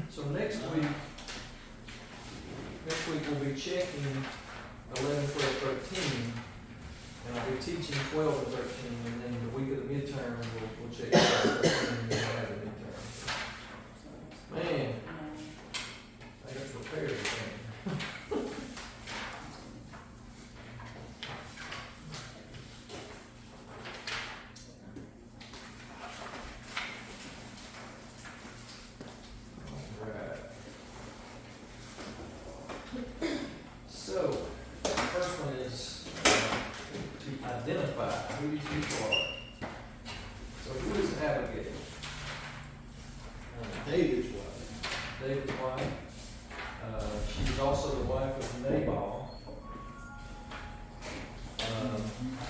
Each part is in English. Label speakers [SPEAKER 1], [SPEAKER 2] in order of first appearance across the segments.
[SPEAKER 1] So next week we'll be checking 11, 12, 13, and I'll be teaching 12 and 13, and then the week of the midterm, we'll check 12 and 13, and then we'll have the midterm. Man, I got to prepare everything. Alright. So, the first one is to identify who these people are. So who is Abigail?
[SPEAKER 2] David's wife.
[SPEAKER 1] David's wife. She was also the wife of Nabal.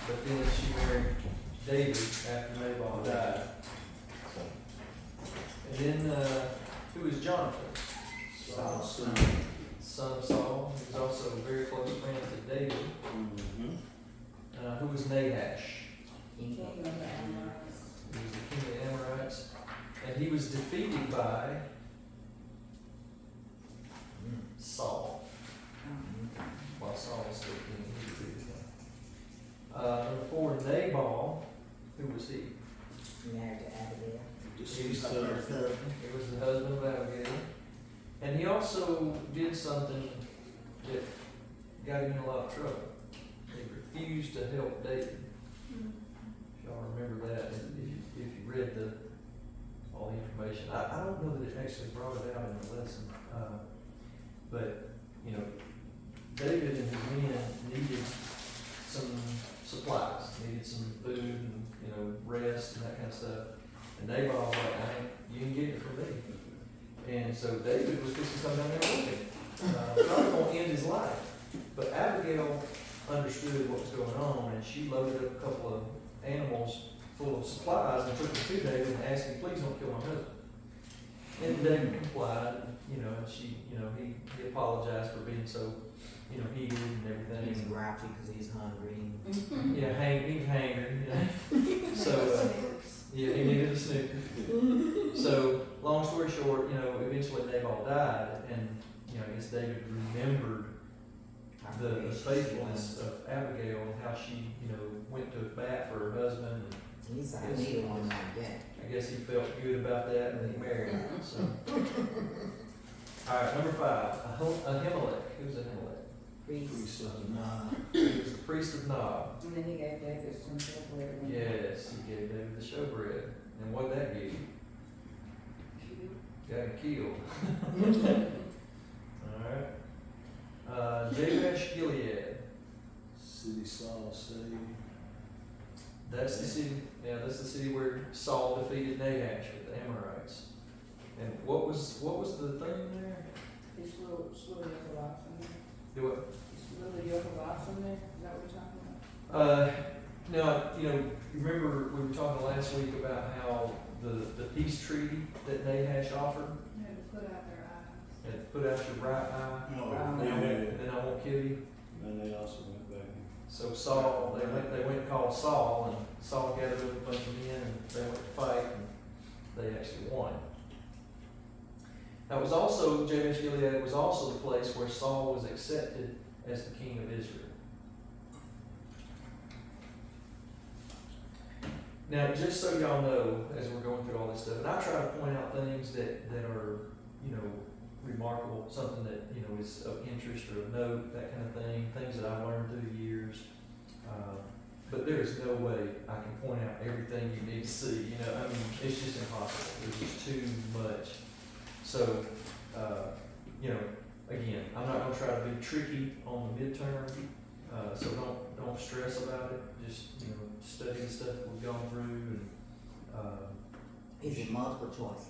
[SPEAKER 1] But then she married David after Nabal died. And then, who is Jonathan?
[SPEAKER 2] Saul's son.
[SPEAKER 1] Son of Saul. He was also very close friends with David.
[SPEAKER 2] Mm-hmm.
[SPEAKER 1] Who was Nahash?
[SPEAKER 3] King of the Amorites.
[SPEAKER 1] He was the king of the Amorites. And he was defeated by Saul. While Saul was still king, he defeated him. Number 4, Nabal. Who was he?
[SPEAKER 3] Married to Abigail.
[SPEAKER 2] Deceased
[SPEAKER 3] Her
[SPEAKER 2] husband.
[SPEAKER 3] husband.
[SPEAKER 1] He was the husband of Abigail. And he also did something that got him in a lot of trouble. He refused to help David. If y'all remember that, if you read all the information. I don't know that it actually brought it out in the lesson. But, you know, David and his men needed some supplies, needed some food and, you know, rest and that kind of stuff. And Nabal was like, you can get it from me. And so David was fixing to come down there with him. Probably going to end his life. But Abigail understood what was going on, and she loaded up a couple of animals full of supplies and took them to David and asked him, please don't kill my husband. And David complied, you know, and she, you know, he apologized for being so, you know, heated and everything.
[SPEAKER 3] He's grouchy because he's hungry.
[SPEAKER 1] Yeah, he was hangry, you know. So, yeah, he needed a Snickers. So, long story short, you know, eventually Nabal died, and, you know, I guess David remembered the faithfulness of Abigail and how she, you know, went to bat for her husband. And
[SPEAKER 3] He's like, I need one like that.
[SPEAKER 1] I guess he felt good about that, and he married her. So, all right, number 5, Ahimelech. Who's Ahimelech?
[SPEAKER 3] Priest.
[SPEAKER 2] Priest of Nob.
[SPEAKER 1] He was the priest of Nob.
[SPEAKER 4] And then he gave David some showbread.
[SPEAKER 1] Yes, he gave David the showbread. And what did that give you? Got him killed. Alright. Jabesh Gilead.
[SPEAKER 2] City Saul saved.
[SPEAKER 1] That's the city, that's the city where Saul defeated Nahash with the Amorites. And what was the thing there?
[SPEAKER 4] He slew your oxen there.
[SPEAKER 1] Do what?
[SPEAKER 4] He slew the yoke of oxen there. Is that what you're talking about?
[SPEAKER 1] Now, you know, remember we were talking last week about how the peace treaty that Nahash offered,
[SPEAKER 4] They had to put out their eyes.
[SPEAKER 1] and put out your right eye,
[SPEAKER 2] No,
[SPEAKER 4] Wow.
[SPEAKER 1] and then I won't kill you.
[SPEAKER 2] and they also went back.
[SPEAKER 1] So Saul, they went and called Saul, and Saul gathered up a bunch of men, and they went to fight, and they actually won. That was also, Jabesh Gilead was also the place where Saul was accepted as the king of Israel. Now, just so y'all know, as we're going through all this stuff, and I try to point out things that are, you know, remarkable, something that, you know, is of interest or of note, that kind of thing, things that I've learned through the years. But there is no way I can point out everything you need to see, you know, I mean, it's just impossible. There's just too much. So, you know, again, I'm not gonna try to be tricky on the midterm, so don't stress about it. Just, you know, study the stuff we've gone through, and
[SPEAKER 3] Is it multiple choice?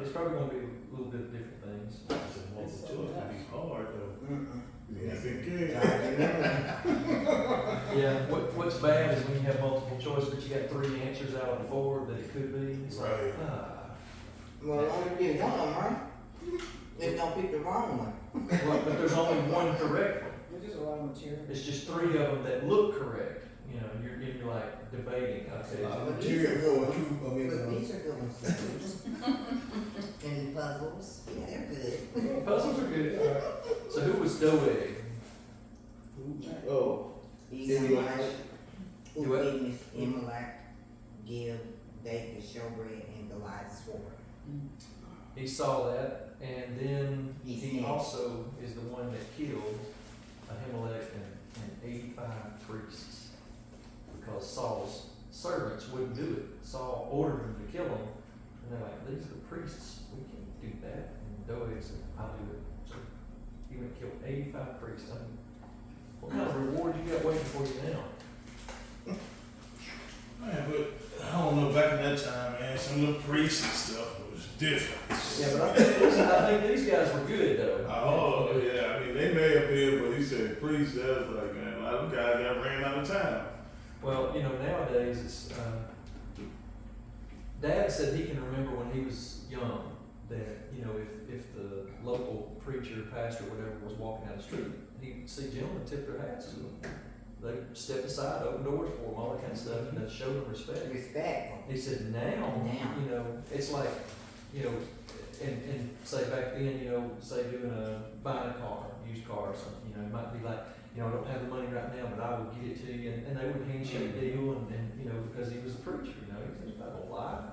[SPEAKER 1] it's probably gonna be a little bit different things.
[SPEAKER 2] It's a multiple choice, it'd be hard though.
[SPEAKER 5] Yes, it could.
[SPEAKER 1] Yeah, what's bad is when you have multiple choice, but you got 3 answers out of the 4 that it could be. It's like,
[SPEAKER 5] Right.
[SPEAKER 3] Well, only did one of them, right? They don't pick the wrong one.
[SPEAKER 1] Well, but there's only one correct one.
[SPEAKER 4] There's just a lot of material.
[SPEAKER 1] It's just 3 of them that look correct. You know, you're like debating. Okay,
[SPEAKER 5] Material for a true
[SPEAKER 3] But
[SPEAKER 5] American.
[SPEAKER 3] these are good ones. In the puzzle.
[SPEAKER 1] Doeg?
[SPEAKER 2] Oh,
[SPEAKER 3] Elimelech,
[SPEAKER 1] Do
[SPEAKER 3] who
[SPEAKER 1] what?
[SPEAKER 3] witnessed Elimelech give David showbread and Goliath's sword.
[SPEAKER 1] He saw that, and then
[SPEAKER 3] He
[SPEAKER 1] he
[SPEAKER 3] said-
[SPEAKER 1] also is the one that killed Ahimelech and 85 priests. Because Saul's servants wouldn't do it. Saul ordered them to kill them, and they're like, these are the priests, we can't do that. And Doeg said, I'll do it. So he went and killed 85 priests. I mean, what kind of reward you got waiting for you now?
[SPEAKER 2] man, but I don't know, back in that time, man, some of the priests and stuff was different.
[SPEAKER 1] Yeah, but I think these guys were good though.
[SPEAKER 2] Oh, yeah, I mean, they may have been, but he said priests, that was like, man, a lot of guys got ran out of town.
[SPEAKER 1] Well, you know, nowadays it's, Dad said he can remember when he was young that, you know, if the local preacher, pastor, whatever was walking down the street, he'd see gentlemen tip their hats to them. They'd step aside, open doors for them, all that kind of stuff, and they'd show them respect.
[SPEAKER 3] Respectful.
[SPEAKER 1] He said now,
[SPEAKER 3] Now.
[SPEAKER 1] you know, it's like, you know, and say back then, you know, say buying a car, used car or something, you know, it might be like, you know, I don't have the money right now, but I will get it to you, and they would handshake deal, and, you know, because he was a preacher, you know, he's not gonna lie.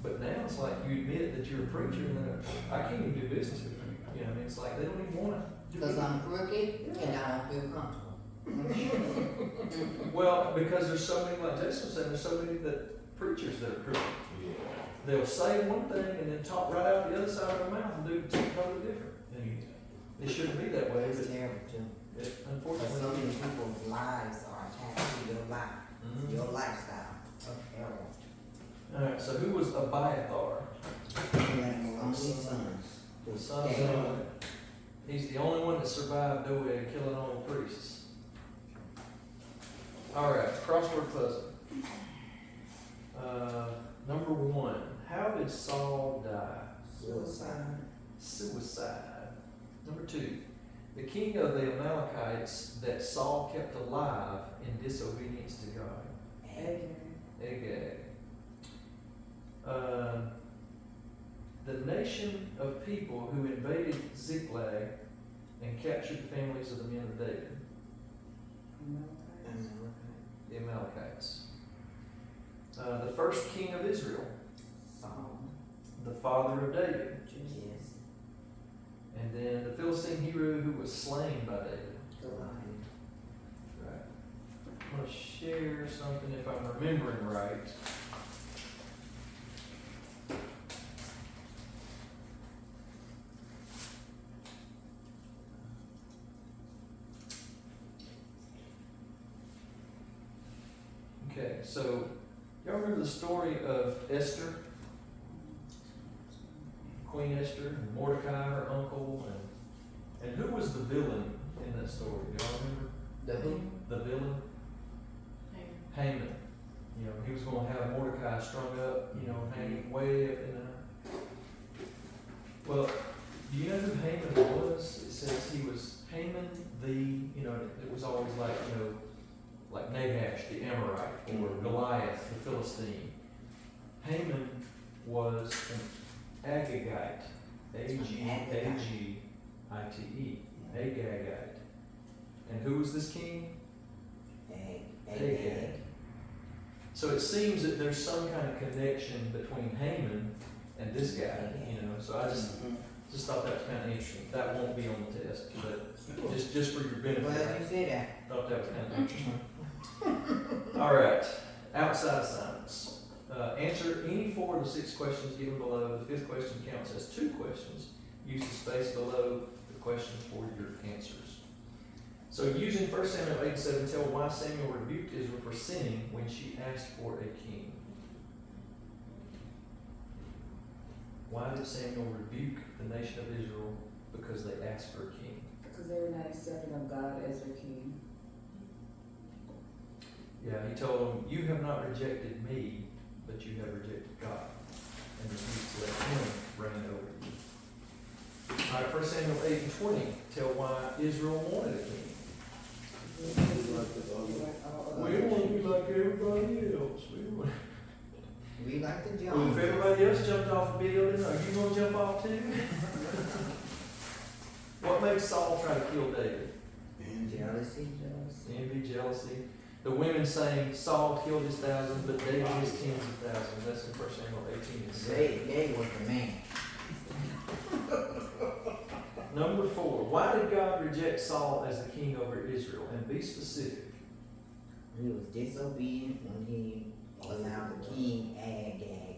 [SPEAKER 1] But now it's like you admit that you're a preacher, and they're like, I can't even do business with you, you know, I mean, it's like they don't even wanna do
[SPEAKER 3] Because
[SPEAKER 1] it.
[SPEAKER 3] I'm crooked and I don't feel comfortable.
[SPEAKER 1] Well, because there's so many, like Jason said, there's so many that preachers that are crooked.
[SPEAKER 2] Yeah.
[SPEAKER 1] They'll say one thing and then talk right out the other side of their mouth and do something totally different. And it shouldn't be that way,
[SPEAKER 3] It's
[SPEAKER 1] but
[SPEAKER 3] terrible too.
[SPEAKER 1] it,
[SPEAKER 3] Because so
[SPEAKER 1] unfortunately.
[SPEAKER 3] many people's lives are attached to your life,
[SPEAKER 1] Mhm.
[SPEAKER 3] your lifestyle. That's terrible.
[SPEAKER 1] Alright, so who was Abiathar?
[SPEAKER 3] Only sons.
[SPEAKER 1] The son of Doeg. He's the only one that survived Doeg killing all the priests. Alright, crossword puzzle. Number 1. How did Saul die?
[SPEAKER 3] Suicide.
[SPEAKER 1] Suicide. Number 2. The king of the Amalekites that Saul kept alive in disobedience to God. Agag. The nation of people who invaded Ziklag and captured the families of the men of David. The Amalekites. The first king of Israel.
[SPEAKER 3] Saul.
[SPEAKER 1] The father of David.
[SPEAKER 3] Yes.
[SPEAKER 1] And then the Philistine hero who was slain by David.
[SPEAKER 3] Goliath.
[SPEAKER 1] Right. I'm going to share something if I'm remembering right. Okay, so y'all remember the story of Esther? Queen Esther and Mordecai, her uncle, and who was the villain in that story? Do y'all remember?
[SPEAKER 3] The who?
[SPEAKER 1] The villain? Haman. You know, he was going to have Mordecai strung up, you know, hanging way up in the. Well, do you know who Haman was? It says he was Haman you know, it was always like, you know, like Nahash, the Amorite, or Goliath, the Philistine. Haman was an Agagite, Agagite, Agagite. And who was this king? Agag. So it seems that there's some kind of connection between Haman and this guy, you know. So I just thought that was kind of interesting. That won't be on the test, but just for your benefit,
[SPEAKER 3] Well,
[SPEAKER 1] I
[SPEAKER 3] you said that.
[SPEAKER 1] thought that was kind of interesting. All right, outside assignments. Answer any 4 of the 6 questions given below. The 5th question counts as 2 questions. Use the space below the questions for your answers. So using 1 Samuel 8:7, tell why Samuel rebuked Israel for sinning when she asked for a king. Why did Samuel rebuke the nation of Israel? Because they asked for a king.
[SPEAKER 4] Because they were not accepting of God as their king.
[SPEAKER 1] Yeah, he told them, you have not rejected me, but you have rejected God. And refused to let him reign over you. All right, 1 Samuel 8:20, tell why Israel wanted a king. We don't want to be like everybody else.
[SPEAKER 3] We like the
[SPEAKER 1] Well,
[SPEAKER 3] Jones.
[SPEAKER 1] if everybody else jumped off a building, are you going to jump off too? What made Saul try to kill David?
[SPEAKER 2] And
[SPEAKER 3] Jealousy.
[SPEAKER 1] Envy, jealousy. The women saying Saul killed his 1,000, but David his tens of thousands. That's in 1 Samuel 18 and 7.
[SPEAKER 3] They was the man.
[SPEAKER 1] Number 4. Why did God reject Saul as the king over Israel? And be specific.
[SPEAKER 3] He was disobedient when he allowed the king Agag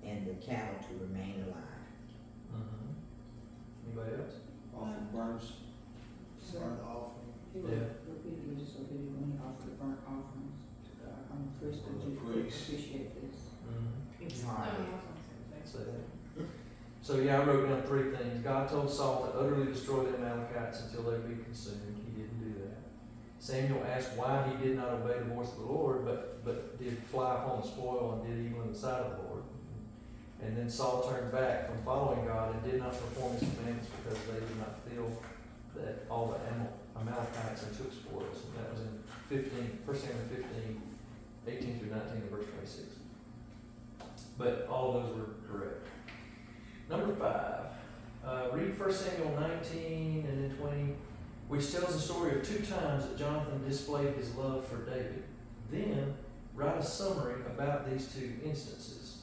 [SPEAKER 3] and the cattle to remain alive.
[SPEAKER 1] Anybody else?
[SPEAKER 2] often burns,
[SPEAKER 4] So,
[SPEAKER 2] burnt offering.
[SPEAKER 4] he was repeatedly disobedient when he offered the burnt offerings to God. I'm a priest, would you
[SPEAKER 2] Priest.
[SPEAKER 4] appreciate this?
[SPEAKER 3] He was hard.
[SPEAKER 1] Say that. So yeah, I wrote down 3 things. God told Saul to utterly destroy the Amalekites until they be consumed. He didn't do that. Samuel asked why he did not obey the voice of the Lord, but did fly upon the spoil and did evil in the sight of the Lord. And then Saul turned back from following God and did not perform his commandments because they did not feel that all the Amalekites and took spoils. And that was in 1 Samuel 15, 18 through 19 and verse 26. But all of those were correct. Number 5, read 1 Samuel 19 and then 20, which tells the story of 2 times that Jonathan displayed his love for David. Then write a summary about these 2 instances.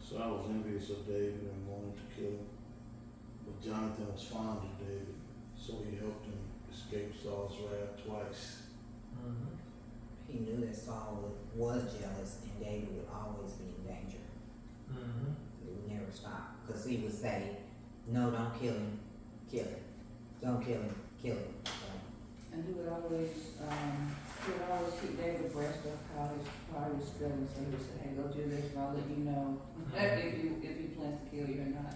[SPEAKER 2] So I was envious of David and wanted to kill him. But Jonathan was fond of David, so he helped him escape Saul's wrath twice.
[SPEAKER 3] He knew that Saul was jealous and David would always be in danger. It would never stop. Because he would say, no, don't kill him, kill him. Don't kill him, kill him.
[SPEAKER 4] And he would always keep David abreast of how he was feeling. So he would say, hey, go do this, and I'll let you know if he plans to kill you or not.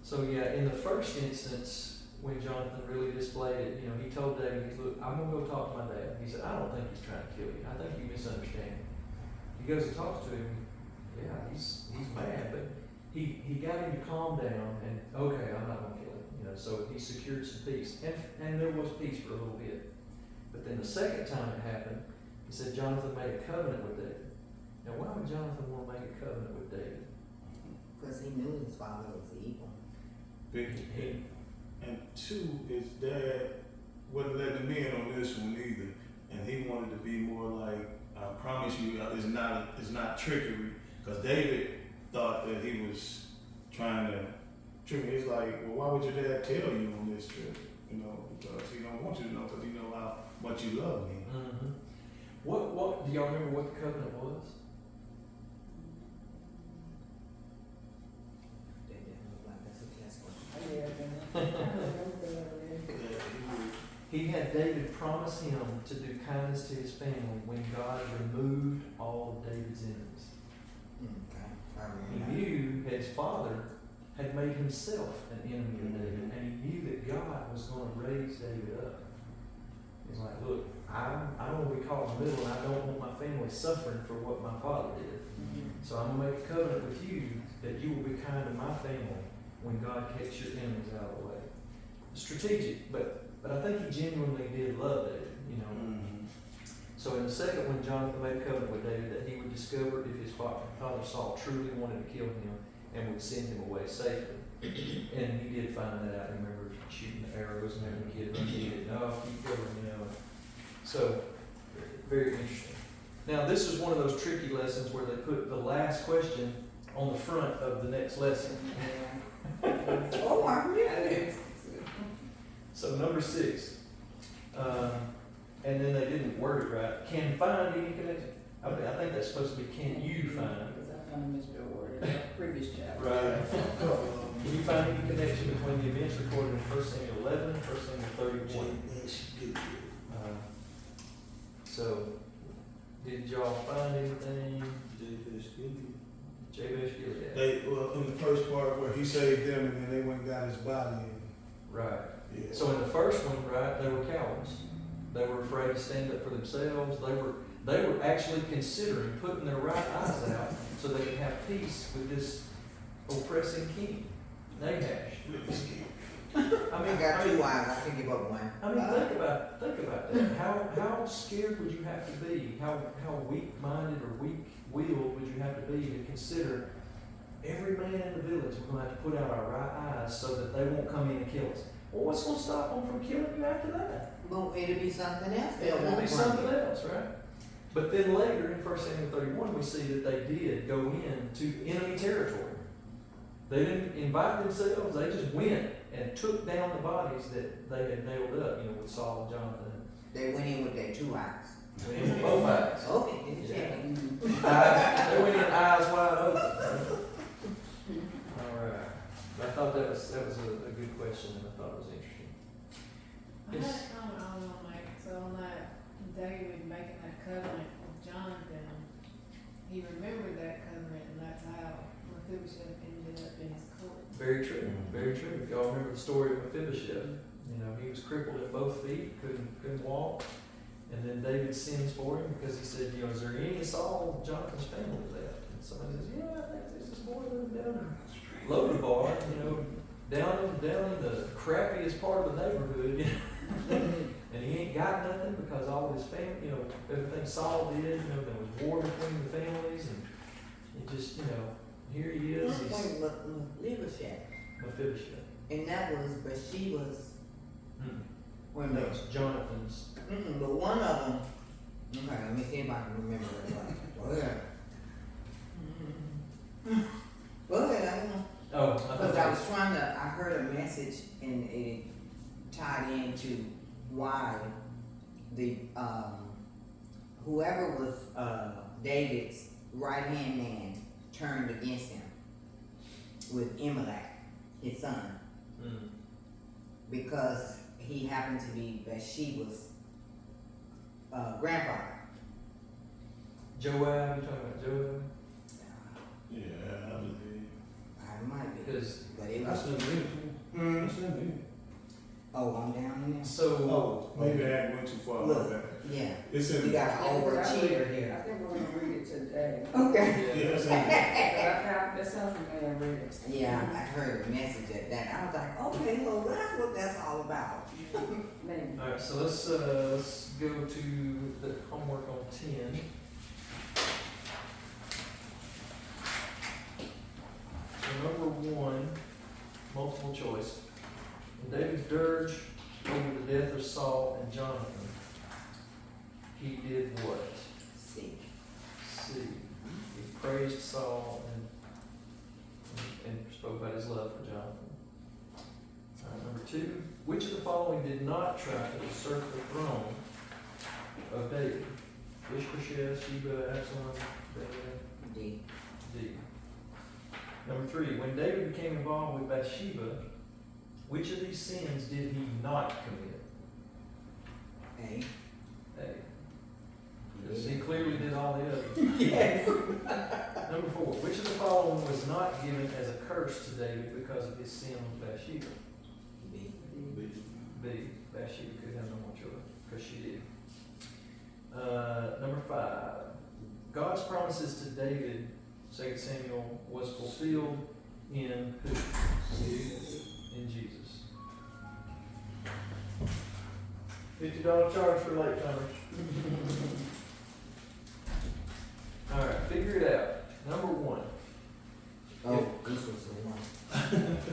[SPEAKER 1] So yeah, in the first instance, when Jonathan really displayed it, he told David, look, I'm going to go talk to my dad. He said, I don't think he's trying to kill you. I think you misunderstand. He goes and talks to him. Yeah, he's mad, but he got him to calm down and, okay, I'm not going to kill him. So he secured some peace. And there was peace for a little bit. But then the second time it happened, he said Jonathan made a covenant with David. Now, why would Jonathan want to make a covenant with David?
[SPEAKER 3] Because he knew his father was evil.
[SPEAKER 2] And 2, his dad wasn't letting him in on this one either. And he wanted to be more like, I promise you, it's not trickery. Because David thought that he was trying to trick me. He's like, well, why would your dad tell you on this trip? Because he don't want you to know, because he know how much you love me.
[SPEAKER 1] What do y'all remember what the covenant was?
[SPEAKER 3] That didn't look like that's a test one.
[SPEAKER 1] He had David promise him to do kindness to his family when God removed all of David's enemies.
[SPEAKER 3] Okay, I
[SPEAKER 1] He
[SPEAKER 3] remember.
[SPEAKER 1] knew that his father had made himself an enemy of David, and he knew that God was going to raise David up. He's like, look, I don't want to be caught in the middle, and I don't want my family suffering for what my father did. So I'm going to make a covenant with you that you will be kind to my family when God kicks your enemies out of the way. Strategic, but I think he genuinely did love David, So in the second one, Jonathan made a covenant with David that he would discover if his father Saul truly wanted to kill him and would send him away safely. And he did find that out. I remember shooting the arrows and having the kid run. He didn't know, keep going, So, very interesting. Now, this is one of those tricky lessons where they put the last question on the front of the next lesson.
[SPEAKER 3] Oh, I remember.
[SPEAKER 1] So, number 6. And then they didn't word it right. Can find any connection. I think that's supposed to be can you find.
[SPEAKER 4] Because I found a misspelled word in the previous chapter.
[SPEAKER 1] Right. Can you find any connection between the events recorded in 1 Samuel 11 and 1 Samuel 31? So, did y'all find anything? Jabez Gilead.
[SPEAKER 2] In the first part where he saved them and then they went and got his body.
[SPEAKER 1] Right.
[SPEAKER 2] Yeah.
[SPEAKER 1] So in the first one, right, they were cowards. They were afraid to stand up for themselves. They were actually considering putting their right eyes out so they could have peace with this oppressing king, Nahash.
[SPEAKER 3] I got 2 eyes. I can give up one.
[SPEAKER 1] Think about that. How scared would you have to be? How weak-minded or weak-willed would you have to be to consider every man in the village, we're gonna have to put out our right eyes so that they won't come in and kill us. Well, what's gonna stop them from killing you after that?
[SPEAKER 3] But it'll be something else.
[SPEAKER 1] It will be something else, right? But then later in 1 Samuel 31, we see that they did go into enemy territory. They didn't invite themselves, they just went and took down the bodies that they had nailed up, you know, with Saul and Jonathan.
[SPEAKER 3] They went in with their 2 eyes.
[SPEAKER 1] Went in with both eyes.
[SPEAKER 3] Okay, didn't check.
[SPEAKER 1] They went in eyes wide open. All right. I thought that was a good question, and I thought it was interesting.
[SPEAKER 5] I had a comment I was gonna make, so on that David making that covenant with Jonathan, he remembered that covenant, and that's how Mephibosheth ended up in his court.
[SPEAKER 1] Very true, very true. If y'all remember the story of Mephibosheth, you know, he was crippled at both feet, couldn't walk. And then David sends for him because he said, you know, is there any of Saul and Jonathan's family left? And somebody says, yeah, I think there's this boy living down in Lodabar, you know, down in the crappiest part of the neighborhood, you know. And he ain't got nothing because all of his family, you know, everything Saul did, you know, there was war between the families, and he just, you know, here he is, he's
[SPEAKER 3] Wait, Mephibosheth.
[SPEAKER 1] Mephibosheth.
[SPEAKER 3] And that was Bathsheba's. Wait a
[SPEAKER 1] No,
[SPEAKER 3] minute.
[SPEAKER 1] it's Jonathan's.
[SPEAKER 3] But one of them. Okay, let me see if I can remember it right. Go ahead. Go ahead, I don't know.
[SPEAKER 1] Oh, I
[SPEAKER 3] Because
[SPEAKER 1] thought
[SPEAKER 3] I was trying to, I heard a message and it tied into why the, whoever was, David's right-hand man turned against him with Amalek, his son,
[SPEAKER 1] Mm.
[SPEAKER 3] because he happened to be Bathsheba's, grandfather.
[SPEAKER 1] Joab, you talking about Joab?
[SPEAKER 2] Yeah, I believe.
[SPEAKER 3] I might be,
[SPEAKER 1] Because
[SPEAKER 3] but it
[SPEAKER 2] That's
[SPEAKER 3] was,
[SPEAKER 2] the beautiful. That's the beautiful.
[SPEAKER 3] oh, I'm down in there?
[SPEAKER 1] so
[SPEAKER 2] Oh, maybe I went too far with that.
[SPEAKER 3] Yeah,
[SPEAKER 2] It's in
[SPEAKER 3] we
[SPEAKER 2] the,
[SPEAKER 3] got an overachiever here.
[SPEAKER 4] I think we're gonna read it today.
[SPEAKER 3] Okay.
[SPEAKER 2] yeah, it's in the,
[SPEAKER 4] That sounds familiar, read it.
[SPEAKER 3] Yeah, I heard a message at that. I was like, okay, well, that's what that's all about.
[SPEAKER 4] Maybe.
[SPEAKER 1] all right, so let's go to the homework on 10. So number 1, multiple choice. In David's dirge over the death of Saul and Jonathan, he did what?
[SPEAKER 3] See.
[SPEAKER 1] C. He praised Saul and spoke about his love for Jonathan. Number 2, which of the following did not try to usurp the throne of David? Ishbosheth, Sheba, Absalom, David.
[SPEAKER 3] D.
[SPEAKER 1] D. Number 3, when David became involved with Bathsheba, which of these sins did he not commit?
[SPEAKER 3] A.
[SPEAKER 1] A. Because he clearly did all the others.
[SPEAKER 3] Yes.
[SPEAKER 1] Number 4, which of the following was not given as a curse to David because of his sin with Bathsheba?
[SPEAKER 3] B.
[SPEAKER 1] B. Bathsheba could have no more children because she did. Number 5, God's promises to David, 2 Samuel, was fulfilled in who? In Jesus. $50 charge for late comers. All right, figure it out. Number 1.
[SPEAKER 3] Oh, this was the one.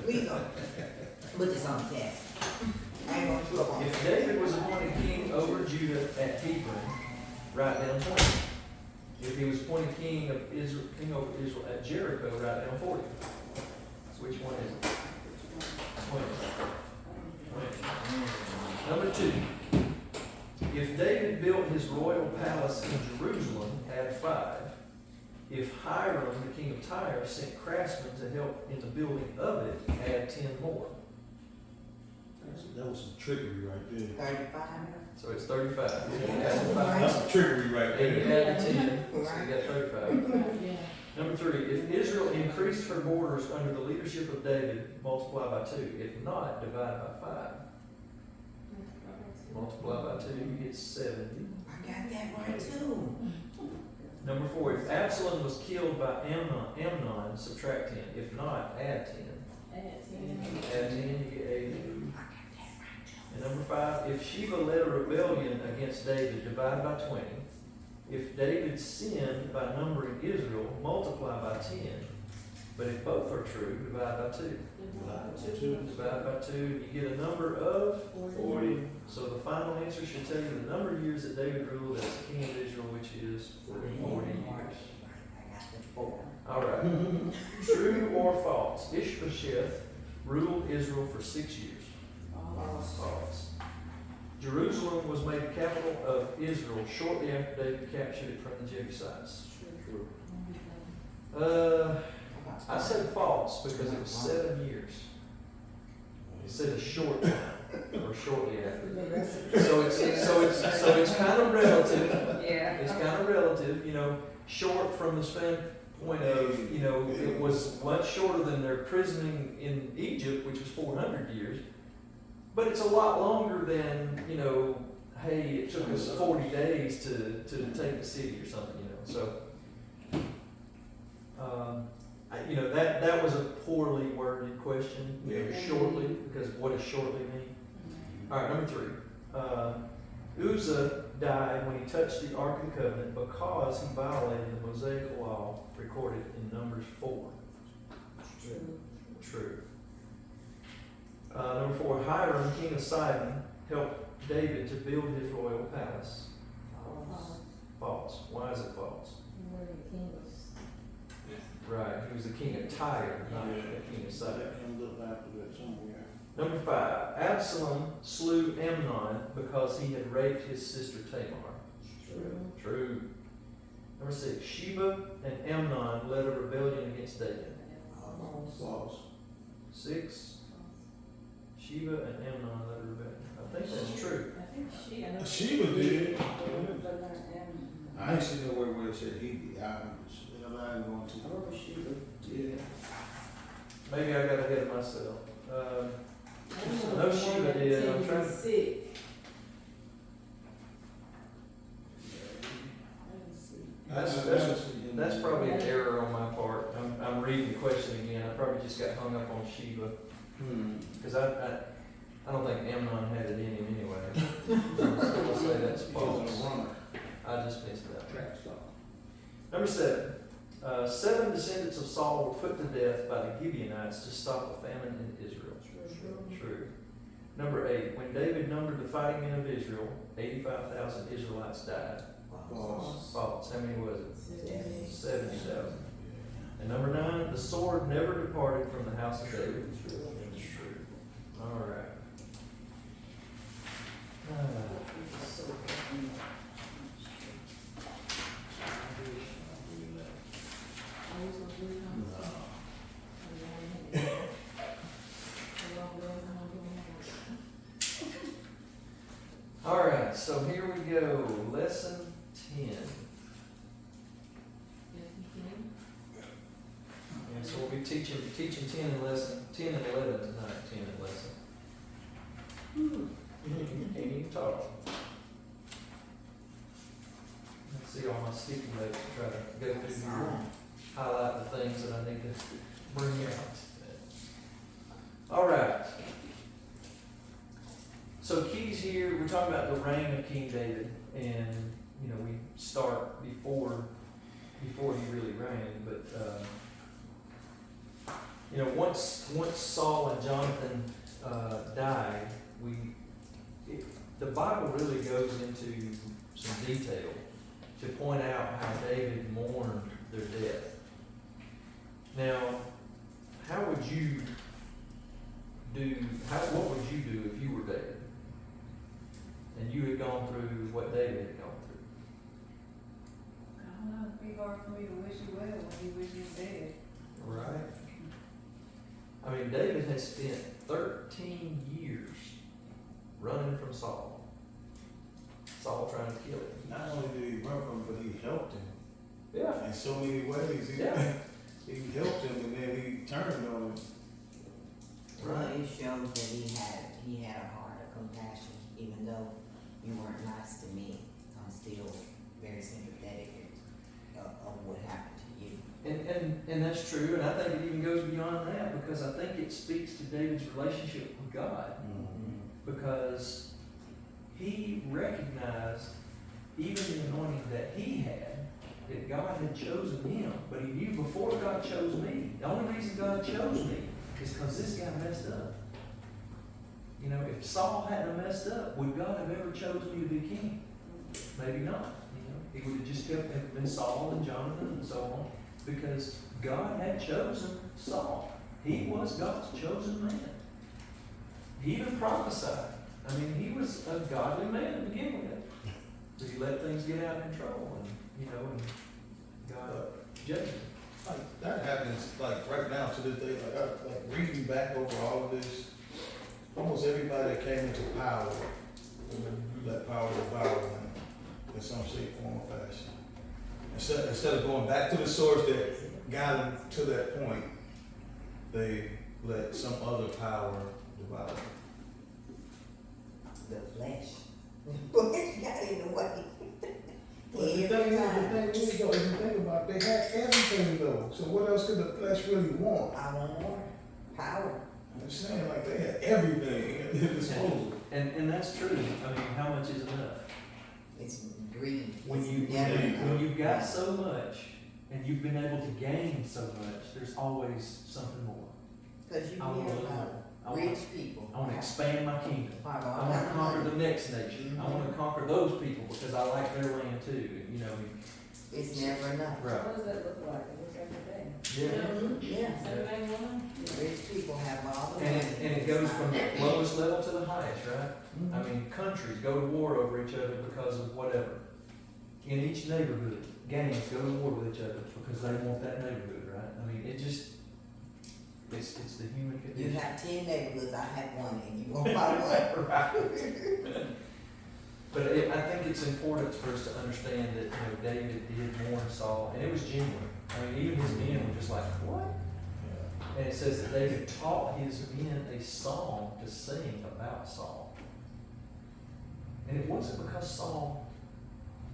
[SPEAKER 3] We go. Put this on the test. I ain't gonna flip on
[SPEAKER 1] If
[SPEAKER 3] it.
[SPEAKER 1] David was appointed king over Judah at Hebron, write down 20. If he was appointed king over Israel at Jericho, write down 40. So which one is it? 20. Number 2. If David built his royal palace in Jerusalem, add 5. If Hiram, the king of Tyre, sent craftsmen to help in the building of it, add 10 more.
[SPEAKER 2] that was some trickery right there.
[SPEAKER 3] 35.
[SPEAKER 1] So it's 35.
[SPEAKER 3] Yeah.
[SPEAKER 1] Add 5.
[SPEAKER 2] That's some trickery right
[SPEAKER 1] And you
[SPEAKER 2] there.
[SPEAKER 1] add 10, so you got 35.
[SPEAKER 5] Yeah.
[SPEAKER 1] Number 3, if Israel increased her borders under the leadership of David, multiply by 2. If not, divide by 5. Multiply by 2, you get 70.
[SPEAKER 3] I got that right too.
[SPEAKER 1] Number 4, if Absalom was killed by Amnon, subtract 10. If not, add 10. Add 10, you get 80. And number 5, if Sheba led a rebellion against David, divide by 20. If David sinned by numbering Israel, multiply by 10. But if both are true, divide by 2.
[SPEAKER 2] Two.
[SPEAKER 1] Divide by 2, you get a number of
[SPEAKER 2] 40.
[SPEAKER 1] So the final answer should tell you the number of years that David ruled as the king of Israel, which is 40 years.
[SPEAKER 3] I got the 4.
[SPEAKER 1] All right. True or false? Ishbosheth ruled Israel for 6 years. False. Jerusalem was made the capital of Israel shortly after David captured it from the Jebusites. I said false because it was 7 years. It said a short time or shortly after. So it's kind of relative.
[SPEAKER 4] Yeah.
[SPEAKER 1] It's kind of relative, you know, short from the standpoint of, you know, it was much shorter than their prisoning in Egypt, which was 400 years. But it's a lot longer than, you know, hey, it took us 40 days to take the city or something, you know. So, you know, that was a poorly worded question, you know, shortly, because what does shortly mean? All right, number 3. Uzzah died when he touched the Ark of the Covenant because he violated the Mosaic law recorded in Numbers 4. True. Number 4, Hiram, king of Sidon, helped David to build his royal palace. False. Why is it false? Right, he was the king of Tyre, not the king of Sidon.
[SPEAKER 2] That comes up after that somewhere.
[SPEAKER 1] Number 5, Absalom slew Amnon because he had raped his sister Tamar. True. Number 6, Sheba and Amnon led a rebellion against David.
[SPEAKER 2] False.
[SPEAKER 1] 6, Sheba and Amnon led a rebellion. I think that's true.
[SPEAKER 2] Sheba did. I ain't seen nowhere where it said he did. I ain't going to.
[SPEAKER 1] Maybe I got ahead of myself. I know Sheba did. I'm trying to. That's probably an error on my part. I'm reading the question again. I probably just got hung up on Sheba. Because I don't think Amnon had it in him anyway. I'll say that's false. I just missed that. Number 7. 7 descendants of Saul were put to death by the Gibeonites to stop a famine in Israel. True. Number 8. When David numbered the fighting men of Israel, 85,000 Israelites died. False. How many was it? 70,000. And number 9. The sword never departed from the house of David. True. All right. All right, so here we go. Lesson 10. And so we'll be teaching 10 and 11 tonight. 10 and lesson. Can't even talk. Let's see all my sticky notes to try to go through here and highlight the things that I need to bring out. All right. So keys here, we're talking about the reign of King David, and you know we start before he really reigned, but you know once Saul and Jonathan died, the Bible really goes into some detail to point out how David mourned their death. Now, what would you do if you were David? And you had gone through what David had gone through?
[SPEAKER 5] I don't know, it'd be hard for me to wish you well when you wish you was dead.
[SPEAKER 1] Right. I mean, David had spent 13 years running from Saul. Saul trying to kill him.
[SPEAKER 2] Not only did he run from him, but he helped him.
[SPEAKER 1] Yeah.
[SPEAKER 2] In so many ways. He helped him and then he turned on him.
[SPEAKER 3] Well, it shows that he had a heart of compassion, even though you weren't nice to me. I'm still very sympathetic of what happened to you.
[SPEAKER 1] And that's true, and I think it even goes beyond that because I think it speaks to David's relationship with God. Because he recognized even the anointing that he had, that God had chosen him, but he knew before God chose me, The only reason God chose me is because this guy messed up. You know, if Saul hadn't messed up, would God have ever chosen me to be king? Maybe not. You know, he would have just kept been Saul and Jonathan and so on, because God had chosen Saul. He was God's chosen man. He even prophesied. I mean, he was a godly man to begin with. But he let things get out of control, and you know, and God judged him.
[SPEAKER 2] Like, that happens, like, right now to this day, like reading back over all of this, almost everybody that came into power, let power devour them in some shape, form, or fashion. Instead of going back to the source that got them to that point, they let some other power devour them.
[SPEAKER 3] The flesh. Flesh got in the way.
[SPEAKER 6] But the thing is though, if you think about it, they had everything though. So what else could the flesh really want?
[SPEAKER 3] I want more power.
[SPEAKER 2] I'm just saying, like, they had everything at their disposal.
[SPEAKER 1] And that's true. I mean, how much is enough?
[SPEAKER 3] It's greed.
[SPEAKER 1] When
[SPEAKER 3] It's
[SPEAKER 1] you
[SPEAKER 3] never enough.
[SPEAKER 1] when you've got so much and you've been able to gain so much, there's always something more.
[SPEAKER 3] Cause you
[SPEAKER 1] I want
[SPEAKER 3] hear
[SPEAKER 1] a little
[SPEAKER 3] about
[SPEAKER 1] more. I want-
[SPEAKER 3] rich people.
[SPEAKER 1] I want to expand my kingdom.
[SPEAKER 3] Have all
[SPEAKER 1] I want
[SPEAKER 3] that
[SPEAKER 1] to conquer
[SPEAKER 3] money.
[SPEAKER 1] the next nation. I want to conquer those people because I like their land too. You know.
[SPEAKER 3] It's never enough.
[SPEAKER 4] So what does that look like? It looks every day.
[SPEAKER 3] Yeah.
[SPEAKER 4] Everything woman?
[SPEAKER 3] Rich people have all the
[SPEAKER 1] And
[SPEAKER 3] money.
[SPEAKER 1] it goes from the lowest level to the highest, right? I mean, countries go to war over each other because of whatever. In each neighborhood, gangs go to war with each other because they want that neighborhood, right? I mean, it's the human
[SPEAKER 3] You
[SPEAKER 1] condition.
[SPEAKER 3] have 10 neighborhoods, I have one, and you won't buy one.
[SPEAKER 1] Right. But I think it's important for us to understand that, you know, David did mourn Saul, and it was genuine. I mean, even his men were just like, what? And it says that David taught his men a song to sing about Saul. And it wasn't because Saul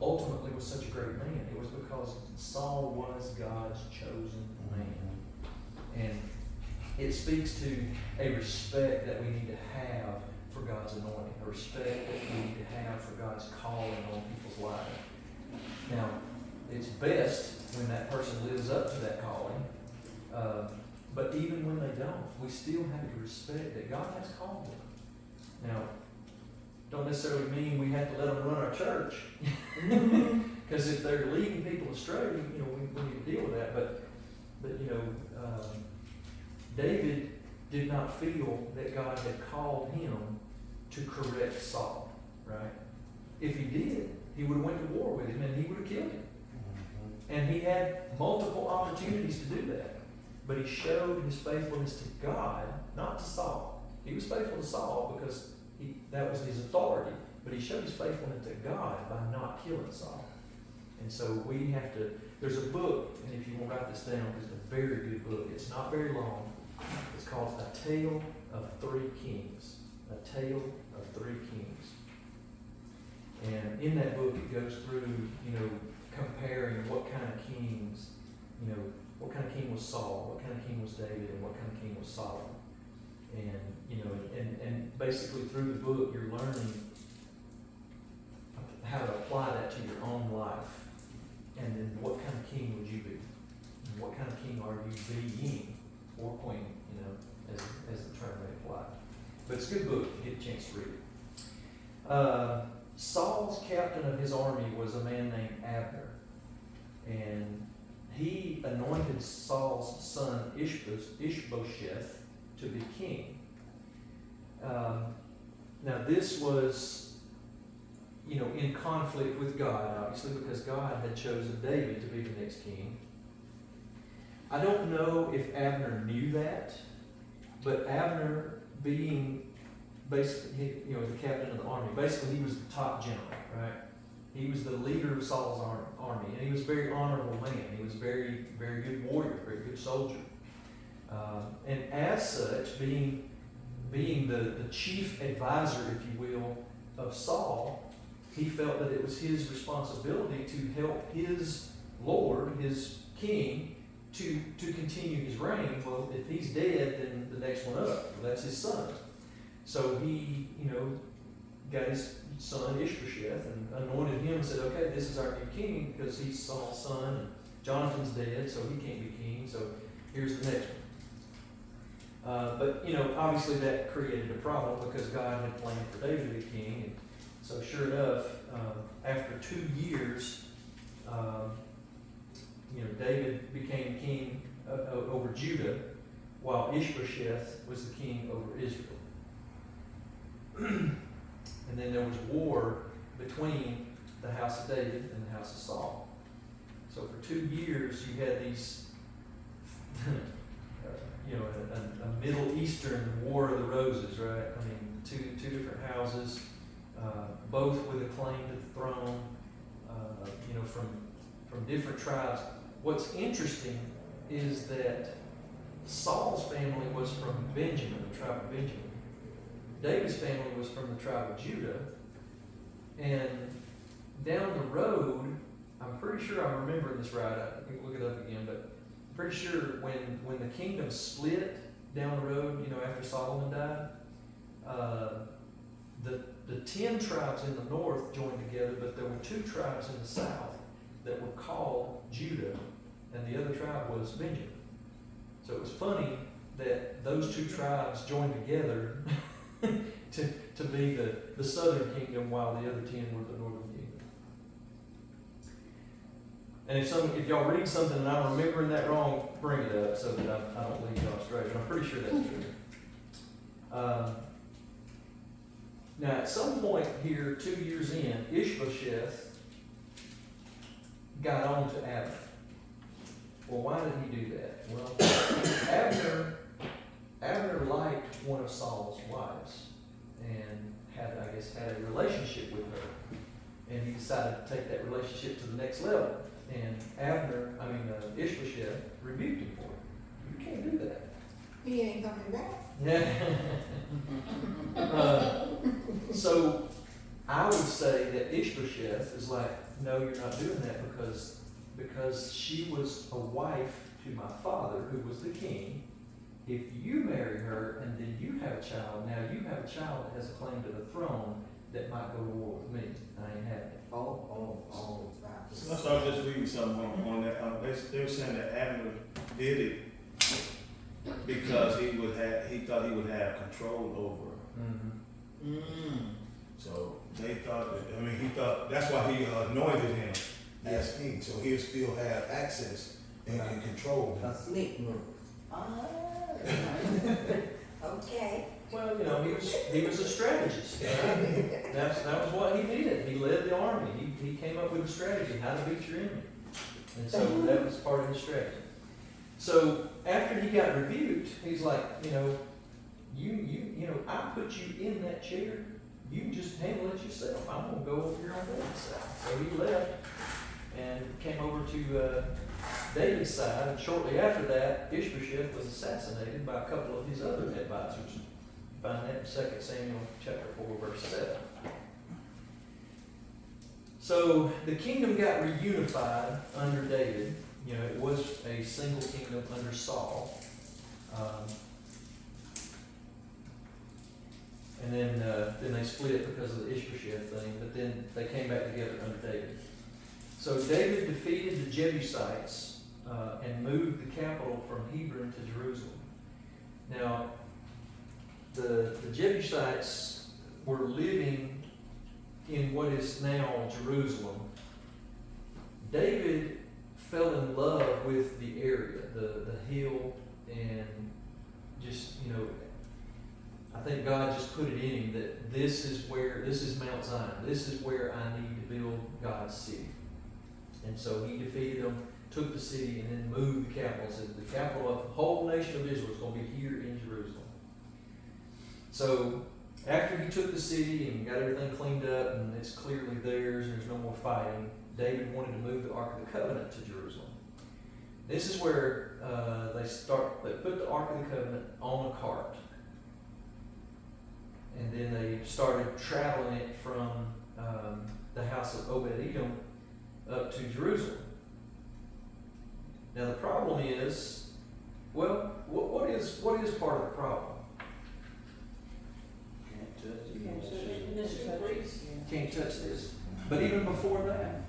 [SPEAKER 1] ultimately was such a great man. It was because Saul was God's chosen man. And it speaks to a respect that we need to have for God's anointing, a respect that we need to have for God's calling on people's lives. Now, it's best when that person lives up to that calling, but even when they don't, we still have to respect that God has called them. Now, don't necessarily mean we have to let them run our church, because if they're leading people astray, you know, we need to deal with that. But you know, David did not feel that God had called him to correct Saul, right? If he did, he would have went to war with him and he would have killed him. And he had multiple opportunities to do that. But he showed his faithfulness to God, not to Saul. He was faithful to Saul because that was his authority. But he showed his faithfulness to God by not killing Saul. And so we have to, there's a book, and if you will write this down, it's a very good book. It's not very long. It's called A Tale of Three Kings. A Tale of Three Kings. And in that book it goes through, you know, comparing what kind of kings, you know, what kind of king was Saul, what kind of king was David, and what kind of king was Solomon. And, you know, and basically through the book you're learning how to apply that to your own life. And then what kind of king would you be? And what kind of king are you being, or queen, you know, as the term may apply. But it's a good book, you get a chance to read it. Saul's captain of his army was a man named Abner. And he anointed Saul's son Ishbosheth to be king. Now this was, you know, in conflict with God, obviously, because God had chosen David to be the next king. I don't know if Abner knew that, but Abner, being basically, you know, the captain of the army, basically he was the top general, right? He was the leader of Saul's army, and he was a very honorable man. He was a very, very good warrior, very good soldier. And as such, being the chief advisor, if you will, of Saul, he felt that it was his responsibility to help his lord, his king, to continue his reign. Well, if he's dead, then the next one up, well, that's his son. So he, you know, got his son Ishbosheth and anointed him and said, okay, this is our new king because he's Saul's son, and Jonathan's dead, so he can't be king. So here's the next one. But, you know, obviously that created a problem because God had planned for David to be king. And so sure enough, after 2 years, you know, David became king over Judah, while Ishbosheth was the king over Israel. And then there was war between the house of David and the house of Saul. So for 2 years, you had these, you know, a Middle Eastern War of the Roses, right? I mean, two different houses, both with a claim to the throne, you know, from different tribes. What's interesting is that Saul's family was from Benjamin, the tribe of Benjamin. David's family was from the tribe of Judah. And down the road, I'm pretty sure I'm remembering this right, I can look it up again, but I'm pretty sure when the kingdom split down the road, you know, after Solomon died, the 10 tribes in the north joined together, but there were 2 tribes in the south that were called Judah, and the other tribe was Benjamin. So it was funny that those 2 tribes joined together to be the southern kingdom, while the other 10 were the northern kingdom. And if y'all read something and I'm remembering that wrong, bring it up so that I don't lead y'all astray. But I'm pretty sure that's true. Now, at some point here, 2 years in, Ishbosheth got on to Abner. Well, why did he do that? Well, Abner liked one of Saul's wives and had a relationship with her. And he decided to take that relationship to the next level. And Ishbosheth rebuked him for it. You can't do that.
[SPEAKER 3] He ain't coming back.
[SPEAKER 1] Yeah. So I would say that Ishbosheth is like, no, you're not doing that because she was a wife to my father, who was the king. If you marry her and then you have a child, now you have a child that has a claim to the throne that might go to war with me. I ain't having it.
[SPEAKER 3] Oh,
[SPEAKER 2] So I started just reading something on that. They were saying that Abner did it because he thought he would have control over her.
[SPEAKER 1] Mm-hmm.
[SPEAKER 2] So they thought he thought that's why he anointed him as king, so he'll still have access and can control him.
[SPEAKER 3] a slick move. Okay.
[SPEAKER 1] Well, you know, he was a strategist. Right? That was what he did. He led the army. He came up with a strategy how to beat your enemy, and so that was part of his strategy. So after he got rebuked, he's like, you know, I put you in that chair. You just handle it yourself. I'm gonna go over here on David's side. So he left and came over to David's side, and shortly after that, Ishbosheth was assassinated by a couple of his other advisors. You find that in 2 Samuel chapter 4, verse 7. So the kingdom got reunified under David. You know, it was a single kingdom under Saul. And then they split because of the Ishbosheth thing, but then they came back together under David. So David defeated the Jebusites and moved the capital from Hebron to Jerusalem. Now, the Jebusites were living in what is now Jerusalem. David fell in love with the area, the hill, and just, you know, I think God just put it in him that this is Mount Zion. This is where I need to build God's city. And so he defeated them, took the city, and then moved the capital. Said the capital of the whole nation of Israel is going to be here in Jerusalem. So after he took the city and got everything cleaned up and it's clearly theirs and there's no more fighting, David wanted to move the Ark of the Covenant to Jerusalem. This is where they put the Ark of the Covenant on a cart. And then they started traveling it from the house of Obed-Edom up to Jerusalem. Now the problem is, well, what is part of the problem? Can't touch this. But even before that,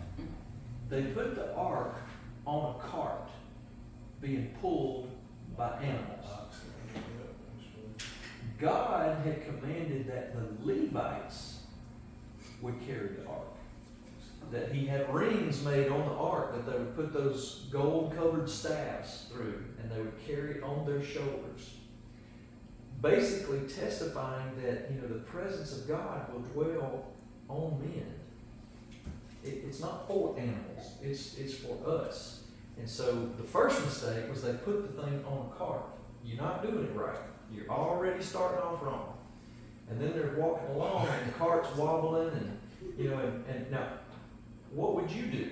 [SPEAKER 1] they put the ark on a cart being pulled by animals.
[SPEAKER 2] Oxen, yeah, that's true.
[SPEAKER 1] God had commanded that the Levites would carry the ark. That he had rings made on the ark that they would put those gold-covered staffs through, and they would carry it on their shoulders. Basically testifying that, the presence of God will dwell on men. It's not for animals, it's for us. And so the first mistake was they put the thing on a cart. You're not doing it right. You're already starting off wrong. And then they're walking along and the cart's wobbling and now, what would you do?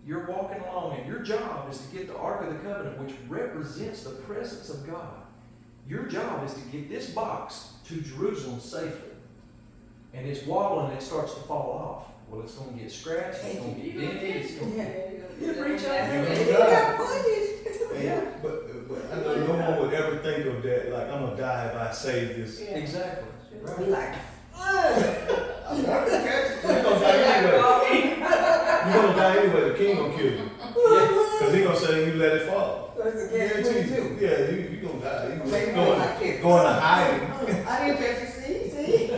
[SPEAKER 1] You're walking along and your job is to get the Ark of the Covenant, which represents the presence of God. Your job is to get this box to Jerusalem safely. And it's wobbling and it starts to fall off. Well, it's going to get scratched, it's going to get dented, it's going to reach out
[SPEAKER 2] Yeah.
[SPEAKER 1] there.
[SPEAKER 3] He got punished.
[SPEAKER 2] Yeah, but I know no one would ever think of that, like, I'm gonna die if I save this.
[SPEAKER 1] Exactly.
[SPEAKER 3] He
[SPEAKER 1] Right.
[SPEAKER 3] like,
[SPEAKER 2] You're gonna die anyway. You're gonna die anyway, the king gonna kill you.
[SPEAKER 1] Yeah.
[SPEAKER 2] Cause he gonna say you let it fall.
[SPEAKER 3] that's a guess what
[SPEAKER 2] Guarantee
[SPEAKER 3] he
[SPEAKER 2] you.
[SPEAKER 3] do.
[SPEAKER 2] Yeah, you gonna die. You
[SPEAKER 3] Maybe
[SPEAKER 2] going,
[SPEAKER 3] I can't.
[SPEAKER 2] going to hiding.
[SPEAKER 3] I didn't catch you, see?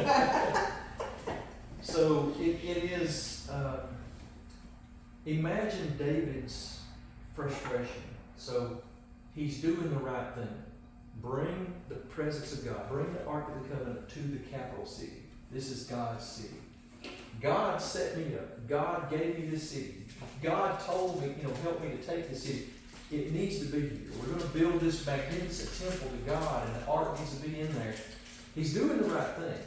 [SPEAKER 1] So it is, imagine David's frustration. So he's doing the right thing. Bring the presence of God, bring the Ark of the Covenant to the capital city. This is God's city. God set me up. God gave me this city. God told me, help me to take this city. It needs to be here. We're going to build this magnificent temple to God, and the Ark needs to be in there. He's doing the right thing.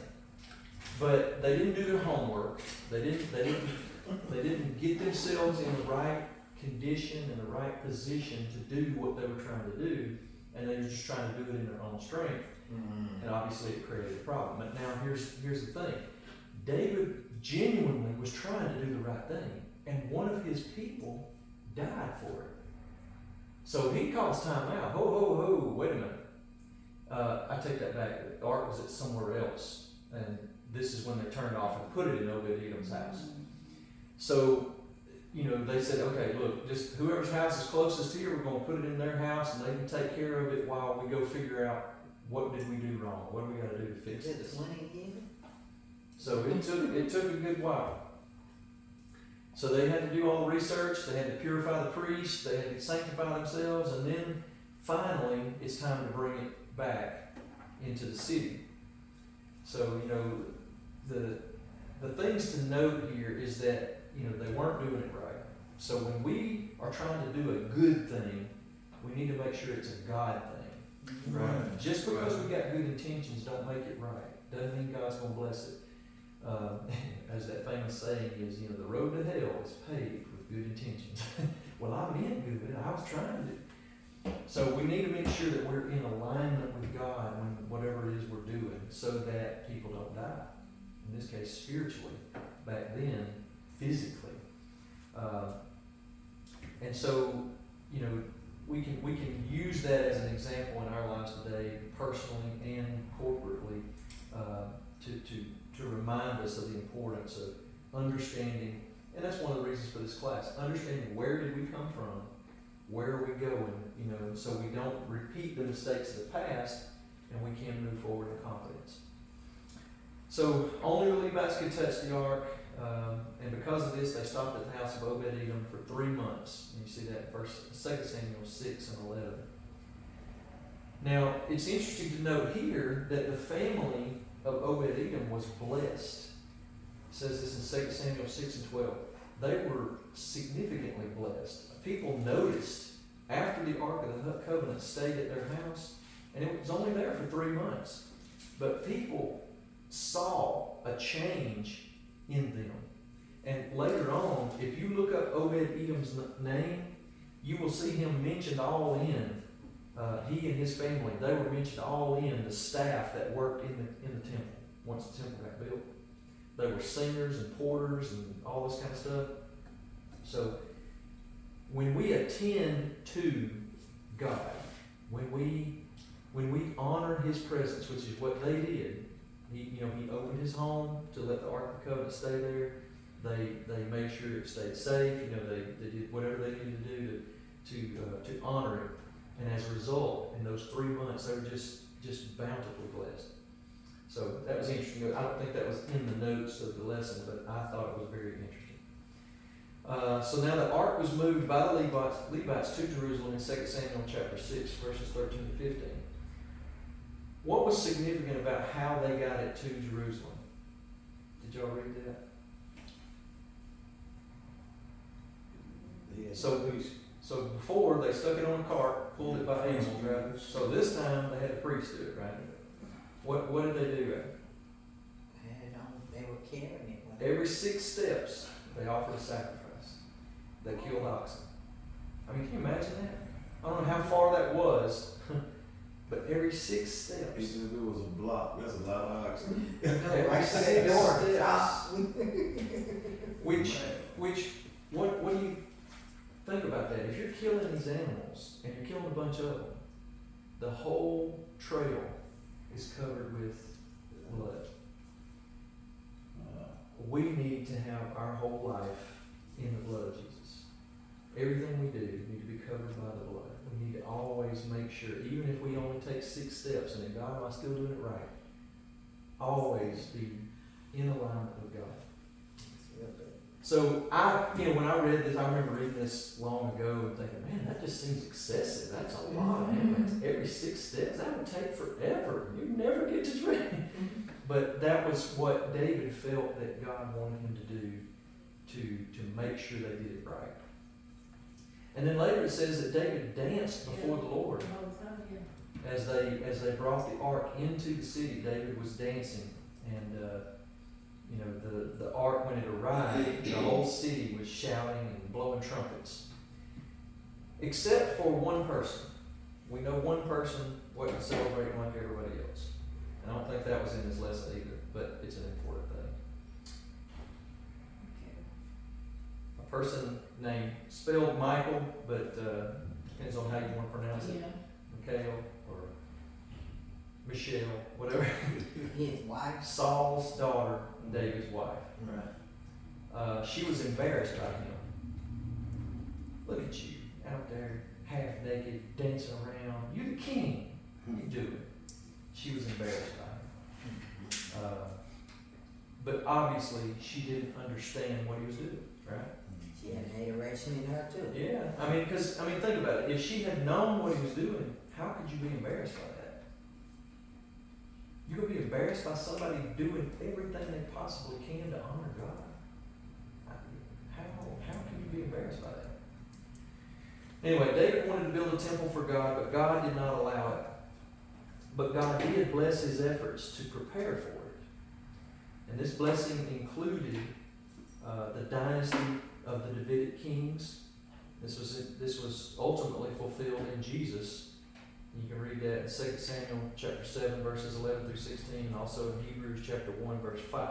[SPEAKER 1] But they didn't do their homework. They didn't get themselves in the right condition and the right position to do what they were trying to do, and they were just trying to do it in their own strength. And obviously it created a problem. But now here's the thing. David genuinely was trying to do the right thing, and one of his people died for it. So he calls time out. Ho, ho, ho, wait a minute. I take that back. The ark was at somewhere else, and this is when they turned off and put it in Obed-Edom's house. So, they said, okay, look, just whoever's house is closest here, we're going to put it in their house, and they can take care of it while we go figure out what did we do wrong, what do we got to do to fix
[SPEAKER 3] Is it
[SPEAKER 1] this.
[SPEAKER 3] 20 again?
[SPEAKER 1] So it took a good while. So they had to do all the research, they had to purify the priests, they had to sanctify themselves, and then finally it's time to bring it back into the city. So, the things to note here is that, they weren't doing it right. So when we are trying to do a good thing, we need to make sure it's a God thing.
[SPEAKER 2] Right.
[SPEAKER 1] Just because we got good intentions don't make it right. Doesn't mean God's going to bless it. As that famous saying is, the road to hell is paved with good intentions. Well, I meant good. I was trying to. So we need to make sure that we're in alignment with God when whatever it is we're doing, so that people don't die. In this case, spiritually. Back then, physically. And so, we can use that as an example in our lives today, personally and corporately, to remind us of the importance of understanding, and that's one of the reasons for this class, understanding where did we come from, where are we going, so we don't repeat the mistakes of the past, and we can move forward in confidence. So only the Levites could touch the ark, and because of this, they stopped at the house of Obed-Edom for 3 months. And you see that in 2 Samuel 6 and 11. Now, it's interesting to note here that the family of Obed-Edom was blessed. It says this in 2 Samuel 6 and 12. They were significantly blessed. People noticed after the Ark of the Covenant stayed at their house, and it was only there for 3 months. But people saw a change in them. And later on, if you look up Obed-Edom's name, you will see him mentioned all in. He and his family, they were mentioned all in the staff that worked in the temple once the temple got built. They were singers and porters and all this kind of stuff. So when we attend to God, when we honor His presence, which is what they did, He opened His home to let the Ark of the Covenant stay there. They made sure it stayed safe. They did whatever they needed to do to honor it. And as a result, in those 3 months, they were just bountifully blessed. So that was interesting. I don't think that was in the notes of the lesson, but I thought it was very interesting. So now the ark was moved by the Levites to Jerusalem in 2 Samuel chapter 6, verses 13 to 15. What was significant about how they got it to Jerusalem? Did y'all read that? So before, they stuck it on a cart, pulled it by animals, right? So this time, they had a priest do it, right? What did they do?
[SPEAKER 3] They were carrying it.
[SPEAKER 1] Every 6 steps, they offered a sacrifice. They killed oxen. I mean, can you imagine that? I don't know how far that was, but every 6 steps.
[SPEAKER 2] Even if it was a block, that's a lot of oxen.
[SPEAKER 1] Every 6 steps. What do you think about that? If you're killing these animals, and you're killing a bunch of them, the whole trail is covered with blood. We need to have our whole life in the blood of Jesus. Everything we do need to be covered by the blood. We need to always make sure, even if we only take 6 steps, and then, God, am I still doing it right? Always be in alignment with God. So when I read this, I remember reading this long ago and thinking, man, that just seems excessive. That's a lot of animals. Every 6 steps, that would take forever. You'd never get to Jerusalem. But that was what David felt that God wanted him to do to make sure they did it right. And then later it says that David danced before the Lord. As they brought the ark into the city, David was dancing. And the ark, when it arrived, the whole city was shouting and blowing trumpets. Except for one person. We know one person wasn't celebrating like everybody else. And I don't think that was in this lesson either, but it's an important thing. A person named, spelled Michael, but depends on how you want to pronounce it. Mikhail or Michelle, whatever.
[SPEAKER 3] His wife.
[SPEAKER 1] Saul's daughter, David's wife.
[SPEAKER 3] Right.
[SPEAKER 1] She was embarrassed by him. Look at you out there, half naked, dancing around. You're the king. You do it. She was embarrassed by him. But obviously, she didn't understand what he was doing, right?
[SPEAKER 3] She had an adoration in her too.
[SPEAKER 1] Yeah. Think about it. If she had known what he was doing, how could you be embarrassed by that? You're going to be embarrassed by somebody doing everything they possibly can to honor God? How can you be embarrassed by that? Anyway, David wanted to build a temple for God, but God did not allow it. But God did bless his efforts to prepare for it. And this blessing included the dynasty of the Davidic kings. This was ultimately fulfilled in Jesus. You can read that in 2 Samuel chapter 7, verses 11 through 16, and also in Hebrews chapter 1, verse 5.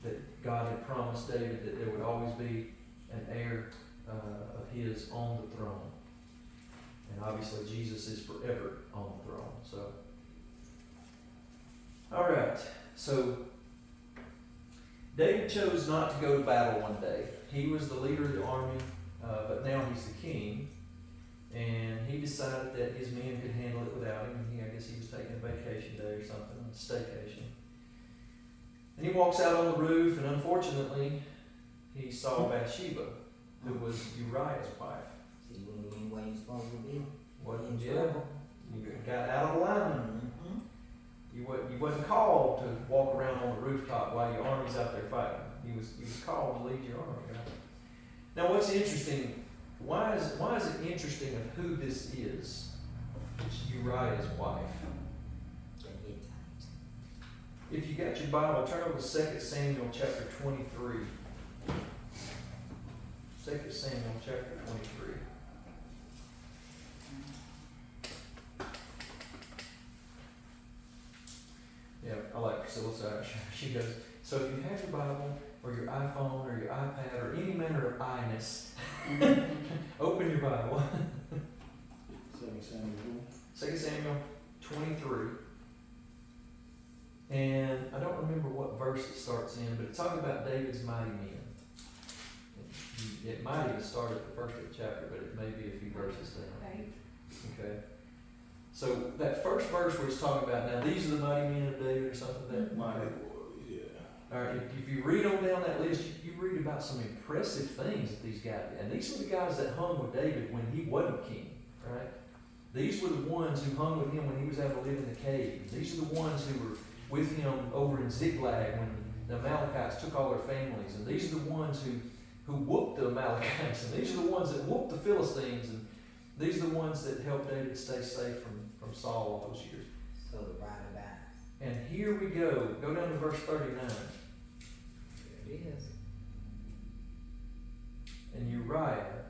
[SPEAKER 1] That God had promised David that there would always be an heir of his on the throne. And obviously Jesus is forever on the throne. So, all right. So David chose not to go to battle one day. He was the leader of the army, but now he's the king. And he decided that his men could handle it without him. And I guess he was taking a vacation day or something, a staycation. And he walks out on the roof, and unfortunately, he saw Bathsheba, who was Uriah's wife.
[SPEAKER 3] So you wouldn't be where you're supposed to be.
[SPEAKER 1] Wasn't
[SPEAKER 3] In
[SPEAKER 1] you?
[SPEAKER 3] trouble.
[SPEAKER 1] You got out of line.
[SPEAKER 3] Mm-hmm.
[SPEAKER 1] You wasn't called to walk around on the rooftop while your army's out there fighting. He was called to lead your army, right? Now, what's interesting? Why is it interesting of who this is? It's Uriah's wife. If you got your Bible, turn over to 2 Samuel chapter 23. 2 Samuel chapter 23. Yeah, I like Priscilla's side. She goes, so if you have your Bible or your iPhone or your iPad or any manner of I-ness, open your Bible. 2 Samuel 23. And I don't remember what verse it starts in, but it's talking about David's mighty men. it might even start at the first of the chapter, but it may be a few verses down.
[SPEAKER 5] Eight.
[SPEAKER 1] Okay. So that first verse where it's talking about, now these are the mighty men of David or something that.
[SPEAKER 2] Mighty warriors, yeah.
[SPEAKER 1] All right, if you read on down that list, you read about some impressive things that these guys did. And these were the guys that hung with David when he wasn't king, right? These were the ones who hung with him when he was able to live in the cave. These are the ones who were with him over in Ziklag when the Amalekites took all their families. And these are the ones who whooped the Amalekites. And these are the ones that whooped the Philistines. And these are the ones that helped David stay safe from Saul all those years.
[SPEAKER 3] So the rider dies.
[SPEAKER 1] And here we go. Go down to verse 39.
[SPEAKER 3] There it is.
[SPEAKER 1] And Uriah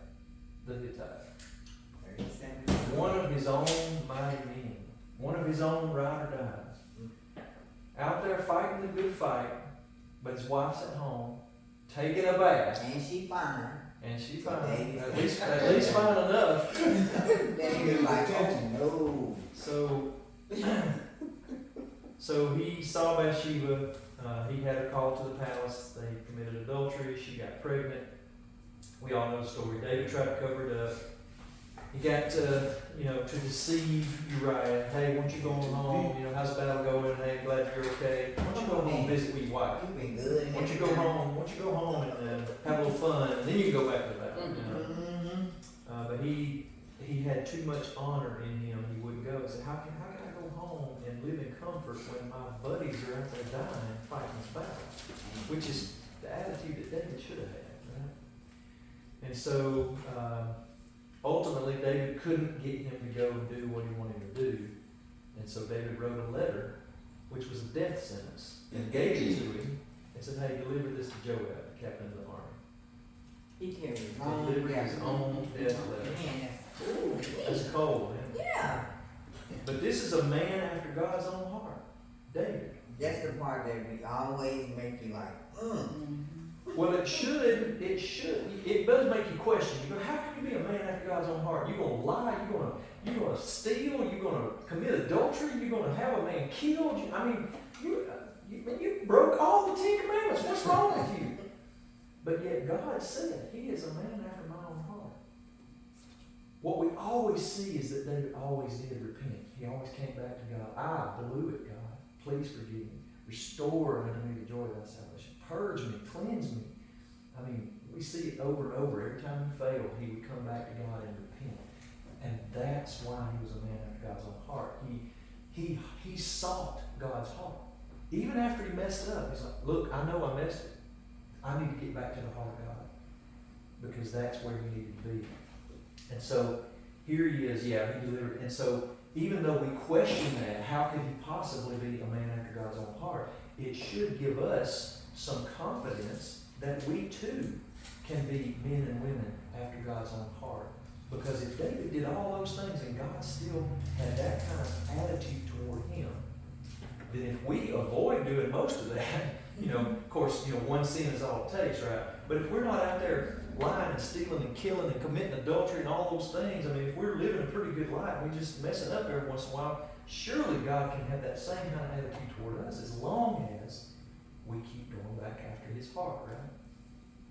[SPEAKER 1] the Hittite,
[SPEAKER 3] 37.
[SPEAKER 1] one of his own mighty men, one of his own ride or dies, out there fighting the good fight, but his wife's at home, taking a bath,
[SPEAKER 3] And she fine.
[SPEAKER 1] and she fine, at least fine enough.
[SPEAKER 3] Then you're like, oh, no.
[SPEAKER 1] So he saw Bathsheba, he had her called to the palace, they committed adultery, she got pregnant. We all know the story. David tried to cover it up. He got to deceive Uriah. Hey, why don't you go on home? How's the battle going? Hey, I'm glad you're okay. Why don't you go home and visit with your wife?
[SPEAKER 3] You've been good.
[SPEAKER 1] Why don't you go home? Why don't you go home and have a little fun, and then you can go back to the battle. But he had too much honor in him. He wouldn't go. He said, how can I go home and live in comfort when my buddies are out there dying fighting this battle? Which is the attitude that David should have had. Right? And so ultimately David couldn't get him to go and do what he wanted to do. And so David wrote a letter, which was a death sentence, and gave it to him and said, hey, deliver this to Joab, the captain of the army.
[SPEAKER 3] He carried his own.
[SPEAKER 1] Delivered his own death letter.
[SPEAKER 3] Man, that's,
[SPEAKER 1] That's cold, man.
[SPEAKER 3] yeah.
[SPEAKER 1] But this is a man after God's own heart, David.
[SPEAKER 3] That's the part that we always make you like,
[SPEAKER 1] Well, it does make you question. You go, how can you be a man after God's own heart? You're gonna lie, you're gonna steal, you're gonna commit adultery, you're gonna have a man killed. You broke all the 10 commandments. What's wrong with you? But yet God said, he is a man after my own heart. What we always see is that David always did repent. He always came back to God. I blew it, God. Please forgive me. Restore unto me the joy of thy salvation. Purge me, cleanse me. I mean, we see it over and over. Every time he failed, he would come back to God and repent. And that's why he was a man after God's own heart. He sought God's heart. Even after he messed it up, he's like, look, I know I messed it. I need to get back to the heart of God. Because that's where he needed to be. And so here he is, he delivered. And so even though we question that, how could he possibly be a man after God's own heart? It should give us some confidence that we too can be men and women after God's own heart. Because if David did all those things and God still had that kind of attitude toward him, then if we avoid doing most of that, of course, one sin is all it takes, right? But if we're not out there lying and stealing and killing and committing adultery and all those things, I mean, if we're living a pretty good life, we just messing up every once in a while, surely God can have that same kind of attitude toward us as long as we keep going back after his heart, right?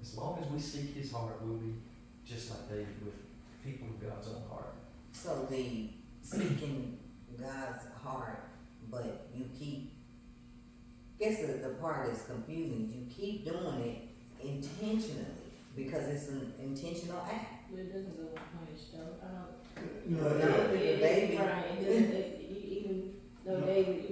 [SPEAKER 1] As long as we seek his heart, we'll be just like David with people of God's own heart.
[SPEAKER 3] So the seeking God's heart, but you keep, the part that's confusing, you keep doing it intentionally because it's an intentional act.
[SPEAKER 7] But it doesn't go unpunished though.
[SPEAKER 3] The baby.
[SPEAKER 7] Right, and then even though David,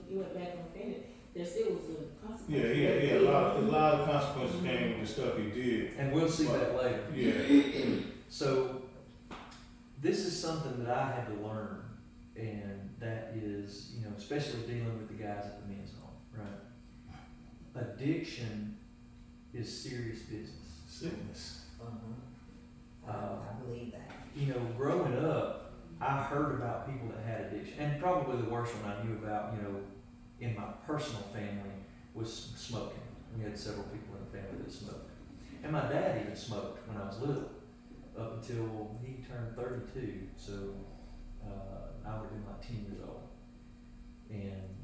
[SPEAKER 7] he went back and offended, there still was a consequence.
[SPEAKER 2] Yeah. A lot of consequences came with the stuff he did.
[SPEAKER 1] And we'll see that later.
[SPEAKER 2] Yeah.
[SPEAKER 1] So this is something that I had to learn, and that is, especially dealing with the guys at the men's home, right? Addiction is serious business.
[SPEAKER 2] Sickness.
[SPEAKER 3] I believe that.
[SPEAKER 1] Growing up, I heard about people that had addiction, and probably the worst one I knew about, in my personal family was smoking. We had several people in the family that smoked. And my dad even smoked when I was little, up until he turned 32, so I would have been like 10 years old. And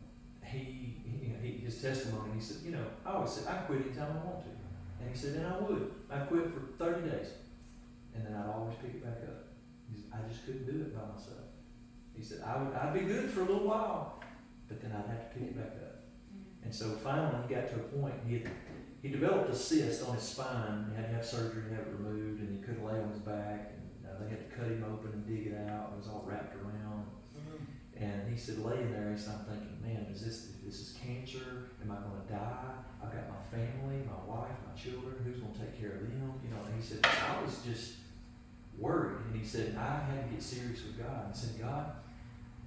[SPEAKER 1] his testimony, he said, I always said, I quit anytime I want to. And he said, and I would. I'd quit for 30 days. And then I'd always pick it back up. He said, I just couldn't do it by myself. He said, I'd be good for a little while, but then I'd have to pick it back up. And so finally he got to a point, he developed a cyst on his spine. He had to have surgery to have it removed, and he couldn't lay on his back. And they had to cut him open and dig it out. It was all wrapped around. And he said, laying there, he started thinking, man, is this cancer? Am I going to die? I've got my family, my wife, my children. Who's going to take care of them? You know, and he said, I was just worried. And he said, I had to get serious with God. And said, God,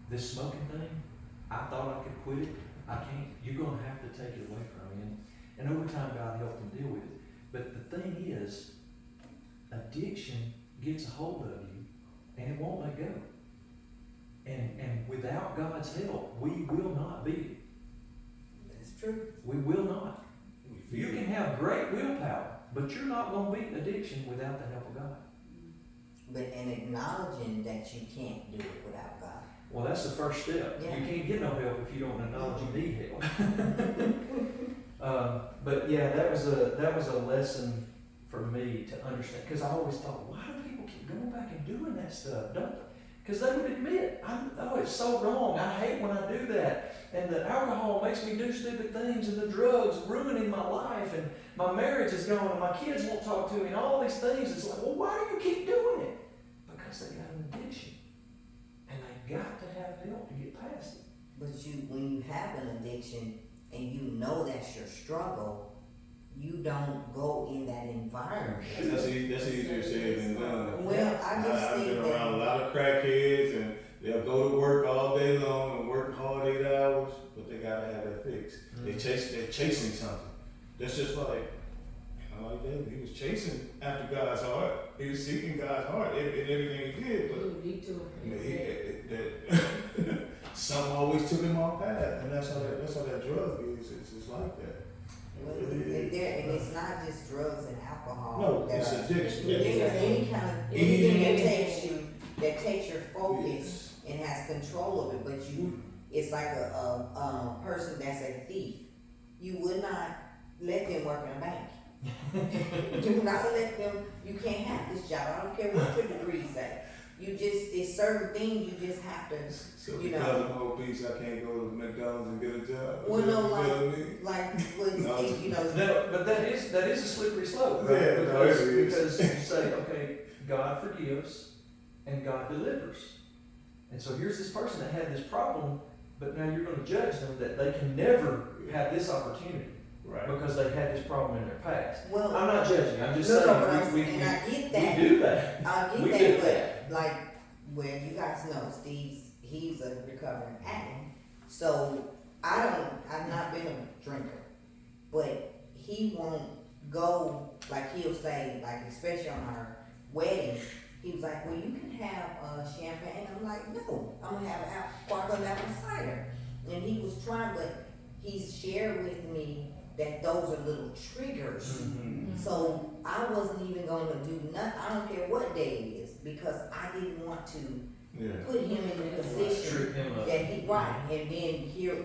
[SPEAKER 1] this smoking thing, I thought I could quit it. I can't. You're going to have to take it away from me. And over time, God helped him deal with it. But the thing is, addiction gets a hold of you, and it won't let go. And without God's help, we will not beat it.
[SPEAKER 3] That's true.
[SPEAKER 1] We will not. You can have great willpower, but you're not going to beat addiction without the help of God.
[SPEAKER 3] But in acknowledging that you can't do it without God.
[SPEAKER 1] Well, that's the first step.
[SPEAKER 3] Yeah.
[SPEAKER 1] You can't get no help if you don't acknowledge you need help. But yeah, that was a lesson for me to understand, because I always thought, why do people keep going back and doing that stuff? Don't they? Because they would admit, oh, it's so wrong. I hate when I do that. And the alcohol makes me do stupid things, and the drugs ruining my life, and my marriage is gone, and my kids won't talk to me, and all these things. It's like, well, why do you keep doing it? Because they got an addiction. And they got to have help to get past it.
[SPEAKER 3] But when you have an addiction and you know that's your struggle, you don't go in that environment.
[SPEAKER 2] That's easier said than done.
[SPEAKER 3] Well, I just
[SPEAKER 2] I've
[SPEAKER 3] think
[SPEAKER 2] been
[SPEAKER 3] that
[SPEAKER 2] around a lot of crackheads, and they'll go to work all day long and work hard 8 hours, but they gotta have that fix. They're chasing something. That's just like David. He was chasing after God's heart. He was seeking God's heart in everything he did, but something always took him off path, and that's how that drug is. It's like that.
[SPEAKER 3] and it's not just drugs and alcohol.
[SPEAKER 2] No, it's addiction.
[SPEAKER 3] It's any kind of anything that takes your focus and has control of it, but it's like a person that's a thief. You would not let them work in a bank. Do not let them. You can't have this job. I don't care what your degrees say. It's certain things you just have to.
[SPEAKER 2] So because I'm obese, I can't go to McDonald's and get a job.
[SPEAKER 3] Well, no,
[SPEAKER 2] No.
[SPEAKER 3] you know.
[SPEAKER 1] No, but that is a slippery slope, right?
[SPEAKER 2] Yeah, no, it is.
[SPEAKER 1] Because you say, okay, God forgives and God delivers. And so here's this person that had this problem, but now you're going to judge them that they can never have this opportunity.
[SPEAKER 2] Right.
[SPEAKER 1] Because they had this problem in their past.
[SPEAKER 3] Well,
[SPEAKER 1] I'm not judging. I'm just
[SPEAKER 3] no,
[SPEAKER 1] saying
[SPEAKER 3] but
[SPEAKER 1] we
[SPEAKER 3] I get that.
[SPEAKER 1] we do that.
[SPEAKER 3] I
[SPEAKER 1] We
[SPEAKER 3] get
[SPEAKER 1] do
[SPEAKER 3] that,
[SPEAKER 1] that.
[SPEAKER 3] but like where you guys know he's a recovering addict. So I've not been a drinker, but he won't go, like he'll say, like especially on our wedding, he was like, well, you can have champagne. I'm like, no, I'm gonna have sparkling apple cider. And he was trying, but he's shared with me that those are little triggers.
[SPEAKER 2] Mm-hmm.
[SPEAKER 3] So I wasn't even gonna do nothing. I don't care what day it is, because I didn't want to put him in the position
[SPEAKER 1] Trip him up.
[SPEAKER 3] that he right. And then here,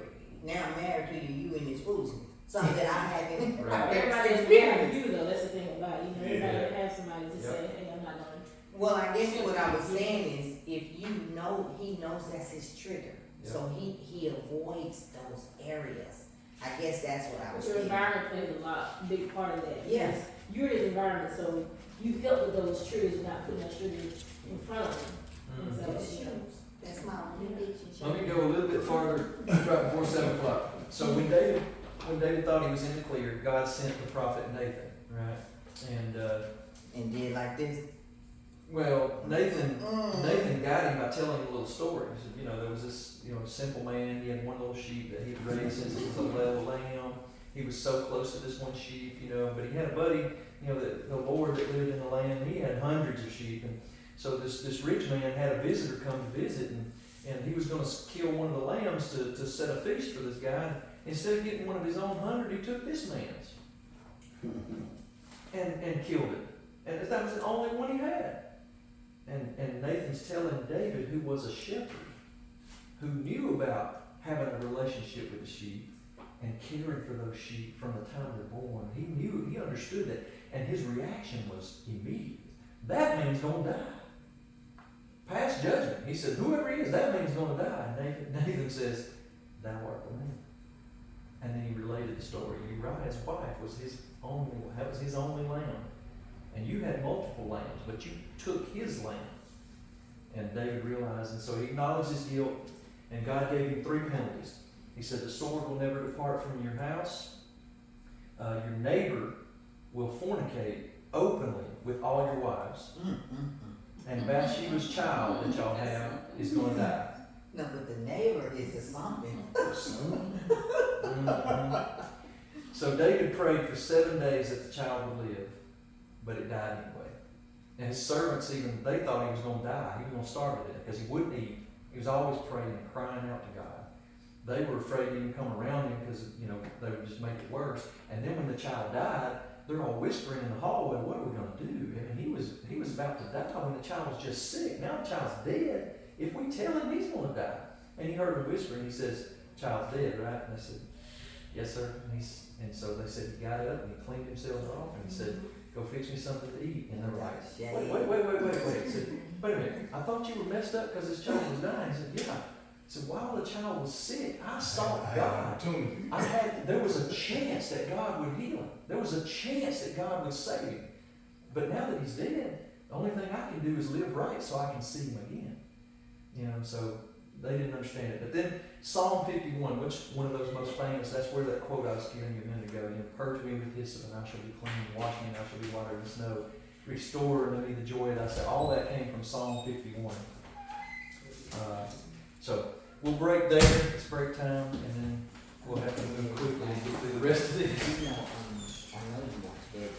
[SPEAKER 3] now I'm married to you in this foolishness. Something that I haven't
[SPEAKER 1] Right.
[SPEAKER 7] Everybody is married to you though, that's the thing about it. Everybody
[SPEAKER 2] Yeah.
[SPEAKER 7] has somebody to say, hey, I'm not gonna.
[SPEAKER 3] Well, I guess what I was saying is, if you know, he knows that's his trigger. So he avoids those areas. I guess that's what I was
[SPEAKER 7] Your
[SPEAKER 3] saying.
[SPEAKER 7] environment plays big part of that.
[SPEAKER 3] Yes.
[SPEAKER 7] Because you're his environment, so you help with those triggers, not putting those triggers in front of him. And so,
[SPEAKER 3] Just
[SPEAKER 7] you know,
[SPEAKER 3] shoes. That's my only addiction.
[SPEAKER 1] Let me go a little bit farther, right before 7 o'clock. So when David thought he was in the clear, God sent the prophet Nathan, right?
[SPEAKER 3] And did like this.
[SPEAKER 1] Well, Nathan got him by telling him a little story. He said, there was this, simple man. He had one little sheep that he had raised since it was a little lamb. He was so close to this one sheep, but he had a buddy, the Lord that lived in the land. He had hundreds of sheep, and so this rich man had a visitor come to visit, and he was going to kill one of the lambs to set a feast for this guy. Instead of getting one of his own 100, he took this man's and killed it. And that was the only one he had. And Nathan's telling David, who was a shepherd, who knew about having a relationship with the sheep, and caring for those sheep from the time they're born. He knew, he understood that, and his reaction was immediate. That man's gonna die. Pass judgment. He said, whoever he is, that man's gonna die. And Nathan says, thou art the man. And then he related the story. Uriah's wife was his only lamb. And you had multiple lambs, but you took his lamb. And David realized, and so he acknowledged his guilt, and God gave him 3 penalties. He said, the sword will never depart from your house. Your neighbor will fornicate openly with all your wives. And Bathsheba's child that y'all have is going to die.
[SPEAKER 3] No, but the neighbor is the something.
[SPEAKER 1] So David prayed for 7 days that the child would live, but it died anyway. And his servants even, they thought he was going to die. He was going to starve to death because he wouldn't eat. He was always praying and crying out to God. They were afraid to even come around him because, they would just make it worse. And then when the child died, they're all whispering in the hallway, what are we going to do? I mean, he was about to die when the child was just sick. Now the child's dead. If we tell him, he's going to die. And he heard him whispering. He says, child's dead, right? And they said, yes, sir. And so they said, he got up and he cleaned himself off and he said, go fix me something to eat. And they were like, wait. He said, wait a minute. I thought you were messed up because this child was dying. He said, yeah. He said, while the child was sick, I sought God. There was a chance that God would heal him. There was a chance that God would save him. But now that he's dead, the only thing I can do is live right so I can see him again. So they didn't understand it. But then Psalm 51, which one of those most famous, that's where that quote I was giving you a minute ago, purge me with hyssop and I shall be clean, wash me and I shall be whiter than snow, restore unto me the joy that I say. All that came from Psalm 51. So we'll break there, it's break time, and then we'll have to move quickly and get through the rest of this.
[SPEAKER 3] You know, I know you watch David.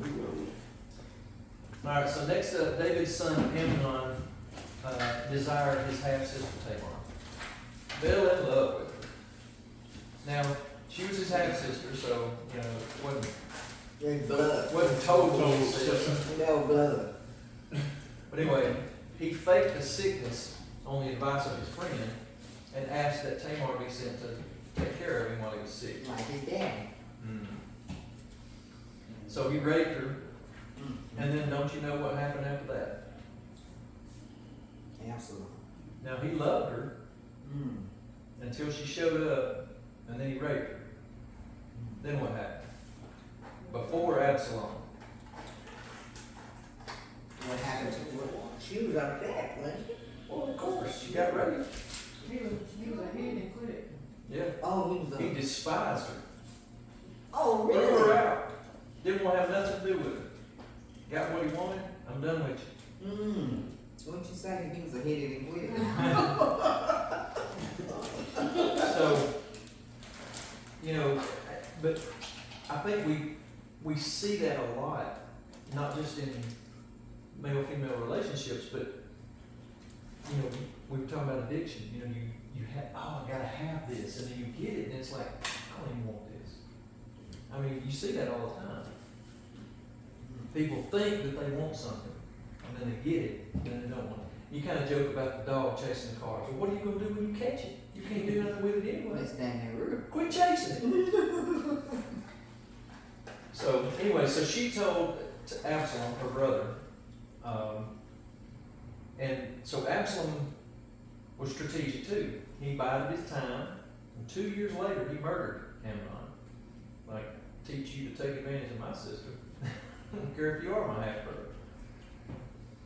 [SPEAKER 2] We will.
[SPEAKER 1] Alright, so next up, David's son Amnon desired his half-sister Tamar. Fell in love with her. Now, she was his half-sister, so,
[SPEAKER 3] There's blood.
[SPEAKER 1] wasn't total incest.
[SPEAKER 3] No blood.
[SPEAKER 1] But anyway, he faked a sickness on the advice of his friend and asked that Tamar be sent to take care of him while he was sick.
[SPEAKER 3] Like his daddy.
[SPEAKER 1] So he raped her, and then don't you know what happened after that?
[SPEAKER 3] Absolutely.
[SPEAKER 1] Now he loved her until she showed up, and then he raped her. Then what happened? Before Absalom.
[SPEAKER 3] What happened to her? She was upset, wasn't she?
[SPEAKER 1] Well, of course, she got raped.
[SPEAKER 5] He was ahead and quit it.
[SPEAKER 1] Yeah.
[SPEAKER 3] Oh,
[SPEAKER 1] He despised her.
[SPEAKER 3] Oh,
[SPEAKER 1] Threw her
[SPEAKER 3] really?
[SPEAKER 1] out. Didn't want to have nothing to do with her. Got what he wanted? I'm done with you.
[SPEAKER 3] What'd you say? He was a hit and quit.
[SPEAKER 1] So, but I think we see that a lot, not just in male-female relationships, but, we were talking about addiction. You have, I gotta have this, and then you get it, and it's like, I don't even want this. I mean, you see that all the time. People think that they want something, and then they get it, and then they don't want it. You kind of joke about the dog chasing the cars. Well, what are you going to do when you catch it? You can't do nothing with it anyway.
[SPEAKER 3] Let's stand there real.
[SPEAKER 1] Quit chasing it. So anyway, so she told to Absalom, her brother, and so Absalom was strategic too. He bided his time, and 2 years later he murdered Amnon. Like, teach you to take advantage of my sister. I don't care if you are my half-brother.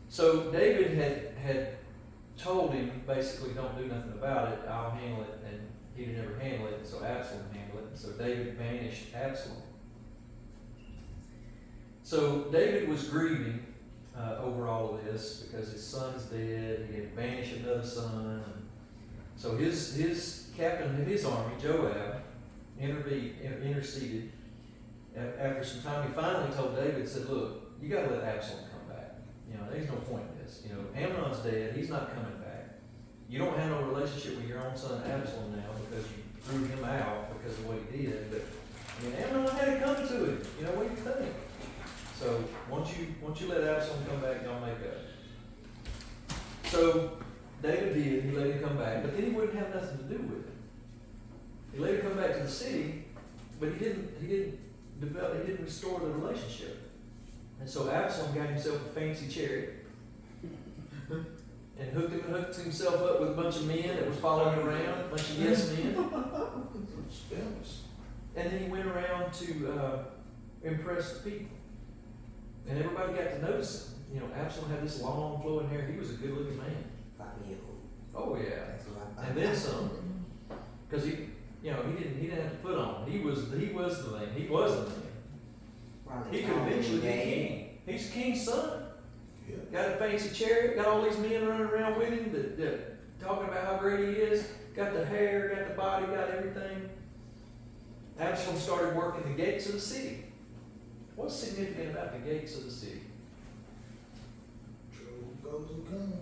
[SPEAKER 1] So David had told him, basically, don't do nothing about it, I'll handle it, and he didn't ever handle it, and so Absalom handled it, and so David banished Absalom. So David was grieving over all of this because his son's dead, he had banished another son, and so his captain of his army, Joab, interceded. After some time, he finally told David, said, look, you got to let Absalom come back. There's no point in this. Amnon's dead. He's not coming back. You don't have no relationship with your own son Absalom now because you threw him out because of what he did. But, Amnon had it coming to him. What do you think? So, once you let Absalom come back, y'all make up. So, David did. He let him come back. But then he wouldn't have nothing to do with it. He let him come back to the city, but he didn't restore the relationship. And so Absalom got himself a fancy chariot and hooked himself up with a bunch of men that was following him around, a bunch of yes men.
[SPEAKER 2] Spells.
[SPEAKER 1] And then he went around to impress the people. And everybody got to notice him. You know, Absalom had this long flowing hair. He was a good looking man.
[SPEAKER 3] Probably
[SPEAKER 1] Oh yeah.
[SPEAKER 3] that's what I thought.
[SPEAKER 1] And then some. Because he didn't have to put on. He was the man. He was the man.
[SPEAKER 3] Probably
[SPEAKER 1] He could
[SPEAKER 3] taller than
[SPEAKER 1] eventually be
[SPEAKER 3] David.
[SPEAKER 1] king. He's the king's son.
[SPEAKER 2] Yeah.
[SPEAKER 1] Got a fancy chariot, got all these men running around with him that talking about how great he is. Got the hair, got the body, got everything. Absalom started working the gates of the city. What's significant about the gates of the city?
[SPEAKER 6] Trouble goes and comes.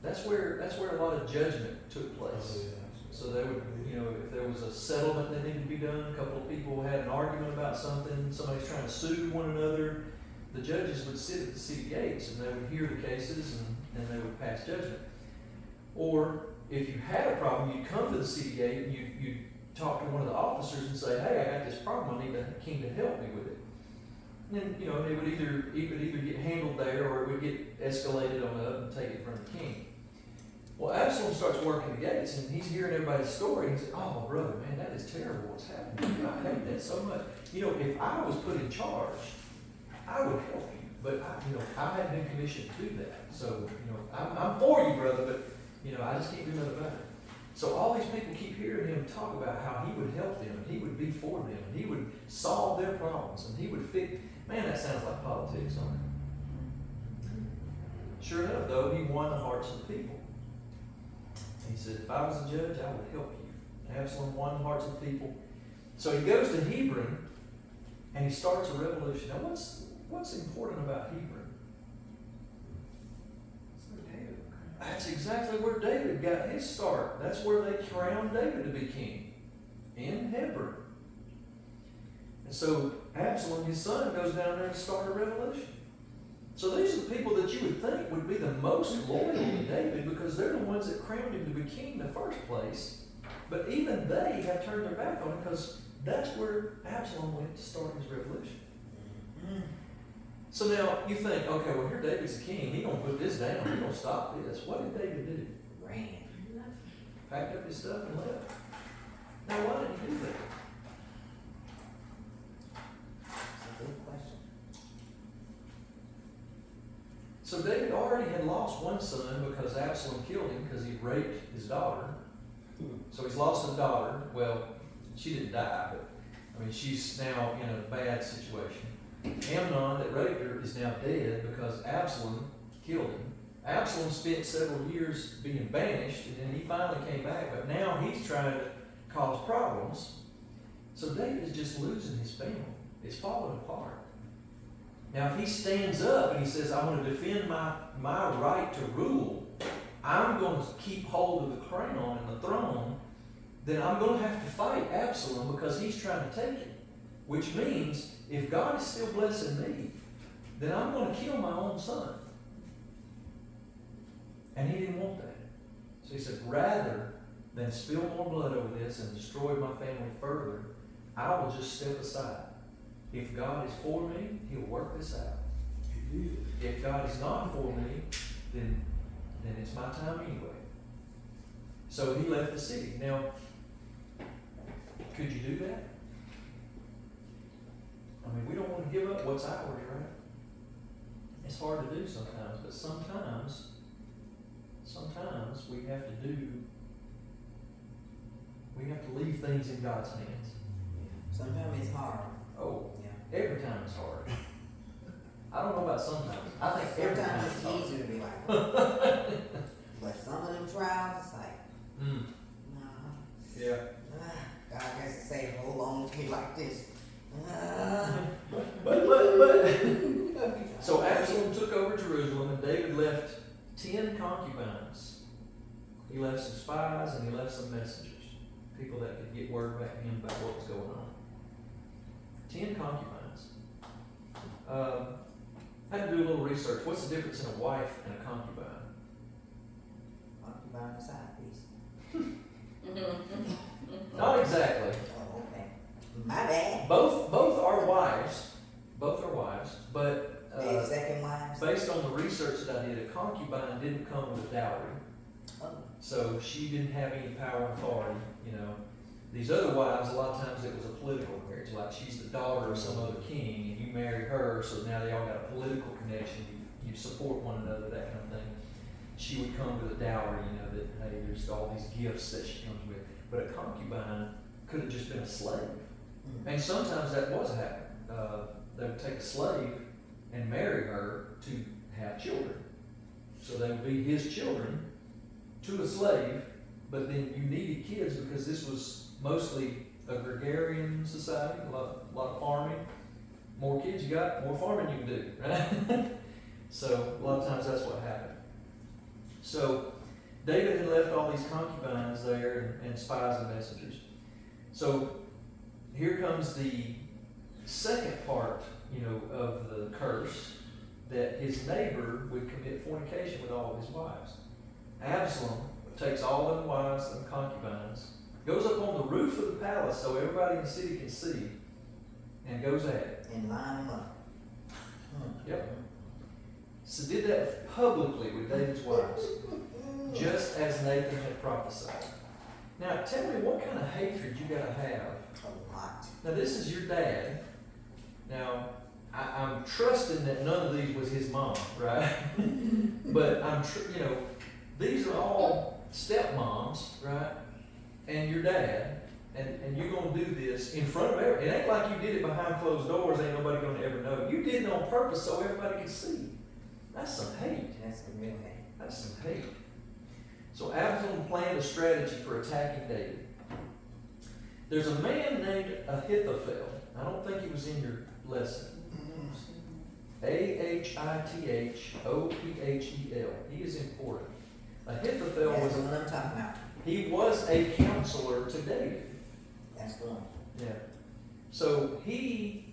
[SPEAKER 1] That's where a lot of judgment took place.
[SPEAKER 2] Oh, yeah.
[SPEAKER 1] So they would, you know, if there was a settlement that needed to be done, a couple of people had an argument about something, somebody's trying to sue one another, the judges would sit at the city gates and they would hear the cases and they would pass judgment. Or if you had a problem, you'd come to the city gate and you'd talk to one of the officers and say, hey, I got this problem, I need the king to help me with it. And then, you know, it would either get handled there or it would get escalated on up and take it from the king. Well, Absalom starts working the gates and he's hearing everybody's story. And he's like, oh, brother, man, that is terrible what's happening. I hate that so much. You know, if I was put in charge, I would help you. But, I hadn't been commissioned to do that. So, I'm for you, brother, but, I just can't do nothing about it. So all these people keep hearing him talk about how he would help them and he would be for them and he would solve their problems and he would fix. Man, that sounds like politics, don't it? Sure enough, though, he won the hearts of the people. He said, if I was a judge, I would help you. Absalom won the hearts of the people. So he goes to Hebron and he starts a revolution. Now, what's important about Hebron? That's exactly where David got his start. That's where they crowned David to be king, in Hebron. And so Absalom, his son, goes down there and starts a revolution. So these are the people that you would think would be the most loyal to David because they're the ones that crowned him to be king in the first place. But even they have turned their back on him because that's where Absalom went to start his revolution. So now you think, okay, well here David's the king. He's going to put this down. He's going to stop this. What did David do?
[SPEAKER 3] Ran.
[SPEAKER 1] Packed up his stuff and left. Now why did he do that?
[SPEAKER 3] That's a good question.
[SPEAKER 1] So David already had lost one son because Absalom killed him because he raped his daughter. So he's lost a daughter. Well, she didn't die, but she's now in a bad situation. Amnon that raped her is now dead because Absalom killed him. Absalom spent several years being banished and then he finally came back, but now he's trying to cause problems. So David is just losing his family. It's falling apart. Now if he stands up and he says, I want to defend my right to rule, I'm going to keep hold of the crown and the throne, then I'm going to have to fight Absalom because he's trying to take it. Which means, if God is still blessing me, then I'm going to kill my own son. And he didn't want that. So he said, rather than spill more blood over this and destroy my family further, I will just step aside. If God is for me, he'll work this out. If God is not for me, then it's my time anyway. So he left the city. Now, could you do that? We don't want to give up what's ours, right? It's hard to do sometimes, but sometimes we have to leave things in God's hands.
[SPEAKER 3] Sometimes it's hard.
[SPEAKER 1] Oh,
[SPEAKER 3] Yeah.
[SPEAKER 1] every time it's hard. I don't know about sometimes. I think every time
[SPEAKER 3] Sometimes
[SPEAKER 1] it's
[SPEAKER 3] it's
[SPEAKER 1] hard.
[SPEAKER 3] easier to be like, but some of them trials, it's like, nah.
[SPEAKER 1] Yeah.
[SPEAKER 3] God has to say, hold on to me like this.
[SPEAKER 1] But so Absalom took over Jerusalem and David left 10 concubines. He left some spies and he left some messengers. People that could get word back to him about what was going on. 10 concubines. I had to do a little research. What's the difference in a wife and a concubine?
[SPEAKER 3] Concubine side piece.
[SPEAKER 1] Not exactly.
[SPEAKER 3] Oh, okay. My bad.
[SPEAKER 1] Both are wives, but
[SPEAKER 3] The second wives?
[SPEAKER 1] based on the research that I did, a concubine didn't come with a dowry,
[SPEAKER 3] Oh,
[SPEAKER 1] so she didn't have any power and authority, you know. These other wives, a lot of times it was a political marriage, like she's the daughter of some other king, and you marry her, so now they all got a political connection, you support one another, that kind of thing. She would come with a dowry, you know, that, hey, there's all these gifts that she comes with. But a concubine could have just been a slave. And sometimes that was happening. They would take a slave and marry her to have children. So they would be his children to a slave, but then you needed kids because this was mostly a gregarian society, a lot of farming. More kids you got, more farming you can do, right? So a lot of times that's what happened. So David had left all these concubines there and spies and messengers. So here comes the second part, you know, of the curse, that his neighbor would commit fornication with all of his wives. Absalom takes all them wives and concubines, goes up on the roof of the palace so everybody in the city can see, and goes at it.
[SPEAKER 3] and line them up.
[SPEAKER 1] Yep. So did that publicly with David's wives, just as Nathan had prophesied. Now tell me, what kind of hatred you gotta have?
[SPEAKER 3] A lot.
[SPEAKER 1] Now this is your dad. Now I'm trusting that none of these was his mom, right? But you know, these are all stepmoms, right? And your dad, and you're gonna do this in front of everybody. It ain't like you did it behind closed doors. Ain't nobody gonna ever know. You did it on purpose so everybody can see. That's some hate.
[SPEAKER 3] That's a real hate.
[SPEAKER 1] That's some hate. So Absalom planned a strategy for attacking David. There's a man named Ahithophel. I don't think he was in your lesson. Ahithophel. He is important. Ahithophel
[SPEAKER 3] That's
[SPEAKER 1] was
[SPEAKER 3] what I'm talking about.
[SPEAKER 1] he was a counselor to David.
[SPEAKER 3] That's the one.
[SPEAKER 1] Yeah. So he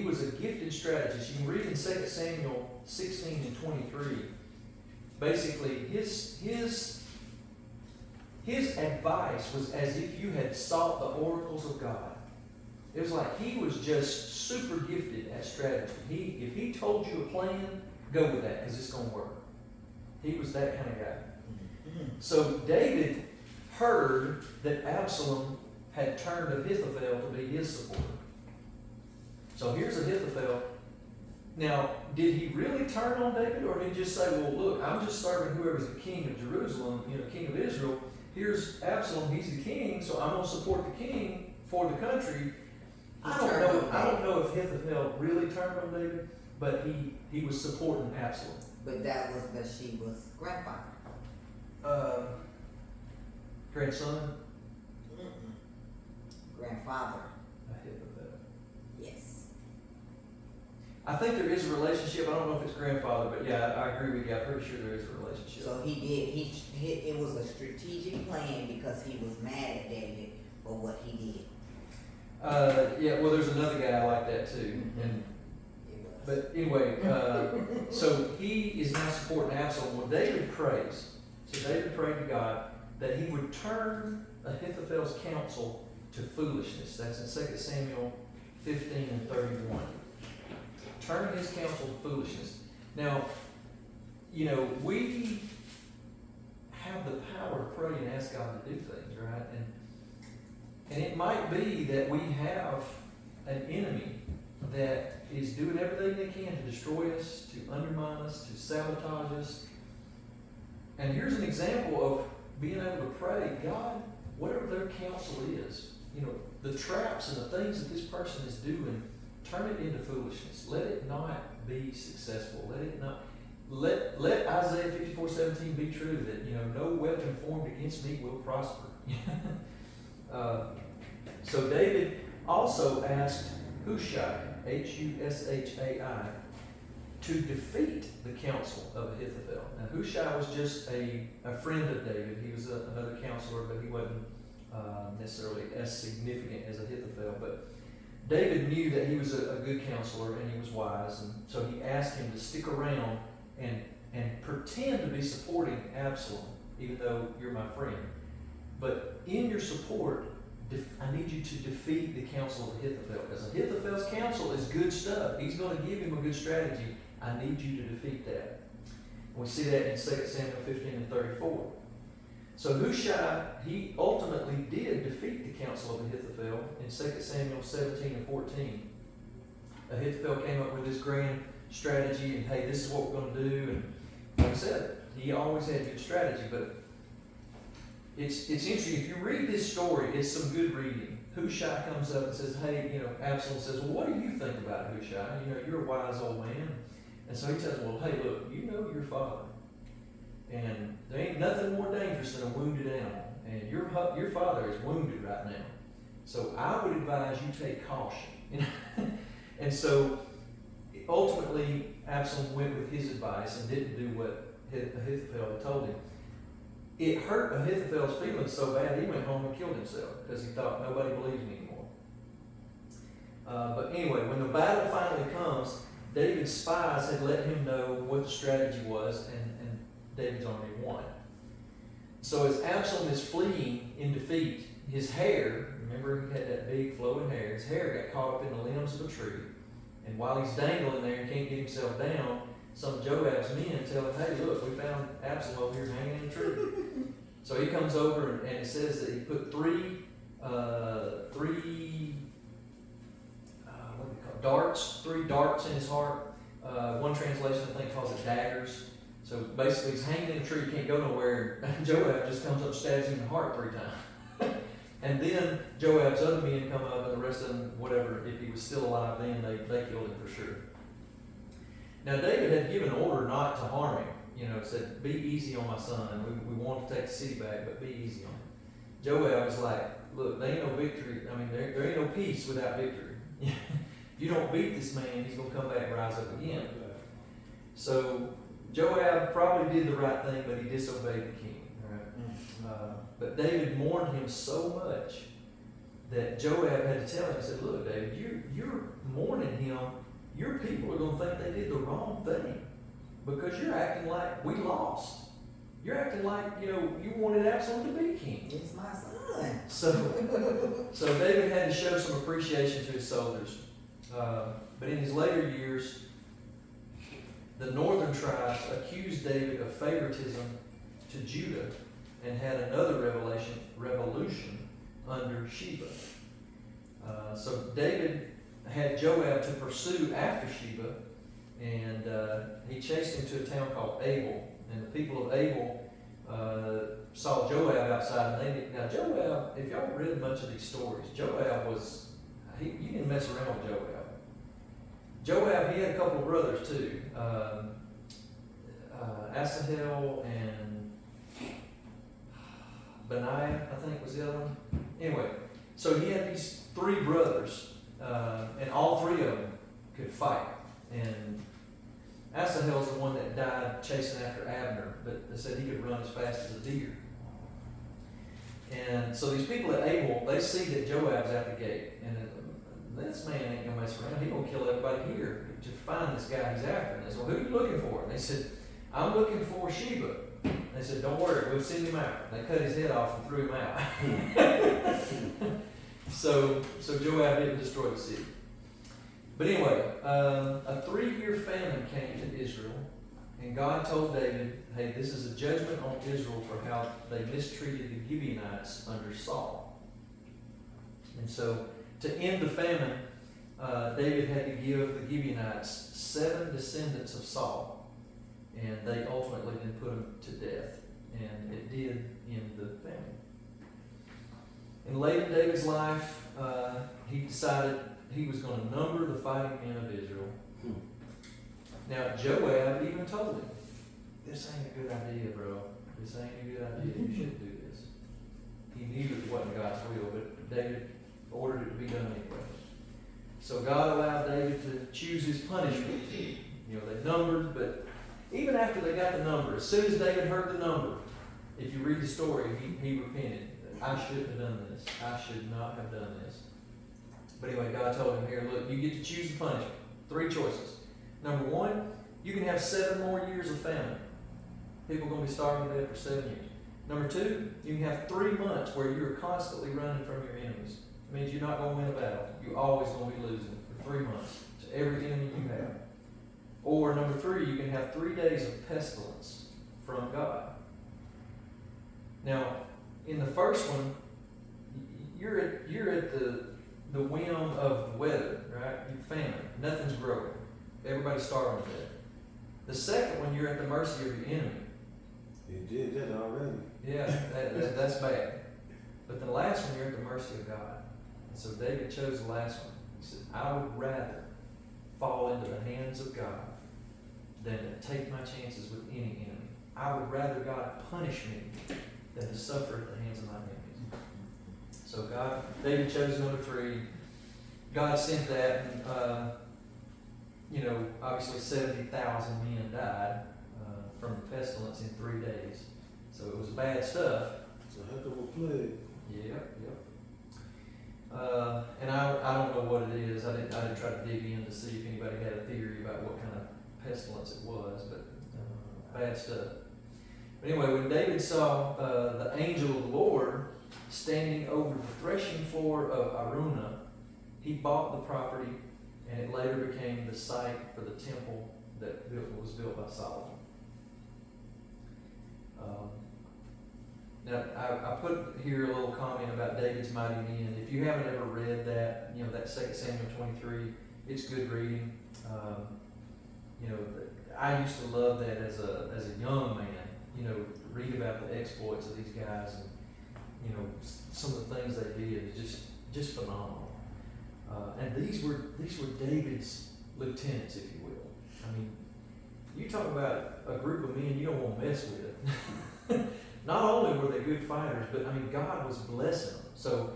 [SPEAKER 1] was a gifted strategist. You can read in 2 Samuel 16 and 23. Basically, his advice was as if you had sought the oracles of God. It was like he was just super gifted at strategy. If he told you a plan, go with that because it's going to work. He was that kind of guy. So David heard that Absalom had turned Ahithophel to be his supporter. So here's Ahithophel. Now, did he really turn on David, or did he just say, well, look, I'm just serving whoever's the king of Jerusalem, you know, king of Israel. Here's Absalom, he's the king, so I'm going to support the king for the country. I don't know if Ahithophel really turned on David, but he was supporting Absalom.
[SPEAKER 3] But that was because she was grandfather.
[SPEAKER 1] Grandson?
[SPEAKER 3] Grandfather.
[SPEAKER 1] Ahithophel.
[SPEAKER 3] Yes.
[SPEAKER 1] I think there is a relationship. I don't know if it's grandfather, but yeah, I agree with you. I'm pretty sure there is a relationship.
[SPEAKER 3] So it was a strategic plan because he was mad at David for what he did.
[SPEAKER 1] Yeah, well, there's another guy like that too. And,
[SPEAKER 3] It was.
[SPEAKER 1] but anyway, so he is now supporting Absalom. Well, David prays. So David prayed to God that he would turn Ahithophel's counsel to foolishness. That's in 2 Samuel 15 and 31. Turn his counsel to foolishness. Now, you know, we have the power to pray and ask God to do things, right? And it might be that we have an enemy that is doing everything they can to destroy us, to undermine us, to sabotage us. And here's an example of being able to pray, God, whatever their counsel is, you know, the traps and the things that this person is doing, turn it into foolishness. Let it not be successful. Let it not. Let Isaiah 54:17 be true, that, you know, no weapon formed against me will prosper. So David also asked Hushai, Hushai, to defeat the counsel of Ahithophel. Now Hushai was just a friend of David. He was another counselor, but he wasn't necessarily as significant as Ahithophel. But David knew that he was a good counselor and he was wise, and so he asked him to stick around and pretend to be supporting Absalom, even though you're my friend. but in your support, I need you to defeat the counsel of Ahithophel, because Ahithophel's counsel is good stuff. He's going to give him a good strategy. I need you to defeat that. We see that in 2 Samuel 15 and 34. So Hushai, he ultimately did defeat the counsel of Ahithophel in 2 Samuel 17 and 14. Ahithophel came up with this grand strategy, and hey, this is what we're going to do. And like I said, he always had good strategy, but it's interesting. If you read this story, it's some good reading. Hushai comes up and says, hey, Absalom says, well, what do you think about it, Hushai? You're a wise old man. And so he tells him, well, hey, look, you know your father. And there ain't nothing more dangerous than a wounded animal. And your father is wounded right now. So I would advise you take caution. And so ultimately, Absalom went with his advice and didn't do what Ahithophel had told him. It hurt Ahithophel's feelings so bad he went home and killed himself because he thought nobody believes me anymore. But anyway, when the battle finally comes, David's spies had let him know what the strategy was, and David's army won. So as Absalom is fleeing in defeat, his hair, remember he had that big flowing hair, his hair got caught up in the limbs of a tree. And while he's dangling there and can't get himself down, some of Joab's men tell him, hey, look, we found Absalom over here hanging in a tree. So he comes over, and it says that he put three darts in his heart. One translation, I think, calls it daggers. So basically, he's hanging in a tree, can't go nowhere, and Joab just comes up and stabs him in the heart 3 times. And then Joab's other men come up, and the rest of them, whatever, if he was still alive then, they killed him for sure. Now, David had given order not to harm him. Said, be easy on my son. We want to take the city back, but be easy on him. Joab was like, look, there ain't no victory. I mean, there ain't no peace without victory. If you don't beat this man, he's going to come back and rise up again. So Joab probably did the right thing, but he disobeyed the king. Right? But David mourned him so much that Joab had to tell him, he said, look, David, you're mourning him. Your people are going to think they did the wrong thing because you're acting like we lost. You're acting like, you wanted Absalom to be king.
[SPEAKER 3] It's my son.
[SPEAKER 1] So David had to show some appreciation to his soldiers. But in his later years, the northern tribes accused David of favoritism to Judah and had another revolution under Sheba. So David had Joab to pursue after Sheba, and he chased him to a town called Abel. And the people of Abel saw Joab outside, and they didn't. Now Joab, if y'all read much of these stories, Joab was, you didn't mess around with Joab. Joab, he had a couple of brothers too, Asahel and Benaiah, I think was the other one. Anyway, so he had these 3 brothers, and all 3 of them could fight. And Asahel's the one that died chasing after Abner, but they said he could run as fast as a deer. And so these people at Abel, they see that Joab's at the gate, and this man ain't gonna mess around. He's gonna kill everybody here to find this guy he's after. And they said, well, who are you looking for? And they said, I'm looking for Sheba. They said, don't worry, we'll send him out. They cut his head off and threw him out. So Joab didn't destroy the city. But anyway, a 3-year famine came to Israel, and God told David, hey, this is a judgment on Israel for how they mistreated the Gibeonites under Saul. And so to end the famine, David had to give the Gibeonites 7 descendants of Saul, and they ultimately then put them to death, and it did end the famine. And late in David's life, he decided he was going to number the fighting men of Israel. Now, Joab even told him, this ain't a good idea, bro. This ain't a good idea. You shouldn't do this. He knew it wasn't God's will, but David ordered it to be done anyway. So God allowed David to choose his punishment. They numbered, but even after they got the number, as soon as David heard the number, if you read the story, he repented. I shouldn't have done this. I should not have done this. But anyway, God told him, here, look, you get to choose the punishment. 3 choices. Number 1, you can have 7 more years of famine. People are going to be starving to death for 7 years. Number two, you can have 3 months where you're constantly running from your enemies. It means you're not going to win a battle. You're always going to be losing for 3 months to every enemy you have. Or number three, you can have 3 days of pestilence from God. Now, in the first one, you're at the whim of the weather, right? You're famine. Nothing's growing. Everybody's starving to death. The second one, you're at the mercy of your enemy.
[SPEAKER 2] He did that already.
[SPEAKER 1] Yeah, that's bad. But the last one, you're at the mercy of God. And so David chose the last one. He said, I would rather fall into the hands of God than to take my chances with any enemy. I would rather God punish me than to suffer at the hands of my enemies. So David chose number 3. God sent that, and obviously 70,000 men died from the pestilence in 3 days. So it was bad stuff.
[SPEAKER 2] It's a heck of a plague.
[SPEAKER 1] Yep. And I don't know what it is. I didn't try to dig in to see if anybody had a theory about what kind of pestilence it was, but bad stuff. But anyway, when David saw the angel of the Lord standing over the threshing floor of Araunah, he bought the property, and it later became the site for the temple that was built by Solomon. Now, I put here a little comment about David's mighty men. If you haven't ever read that, that 2 Samuel 23, it's good reading. I used to love that as a young man, read about the exploits of these guys and, some of the things they did is just phenomenal. And these were David's lieutenants, if you will. I mean, you talk about a group of men you don't want to mess with. Not only were they good fighters, but I mean, God was blessing them. So,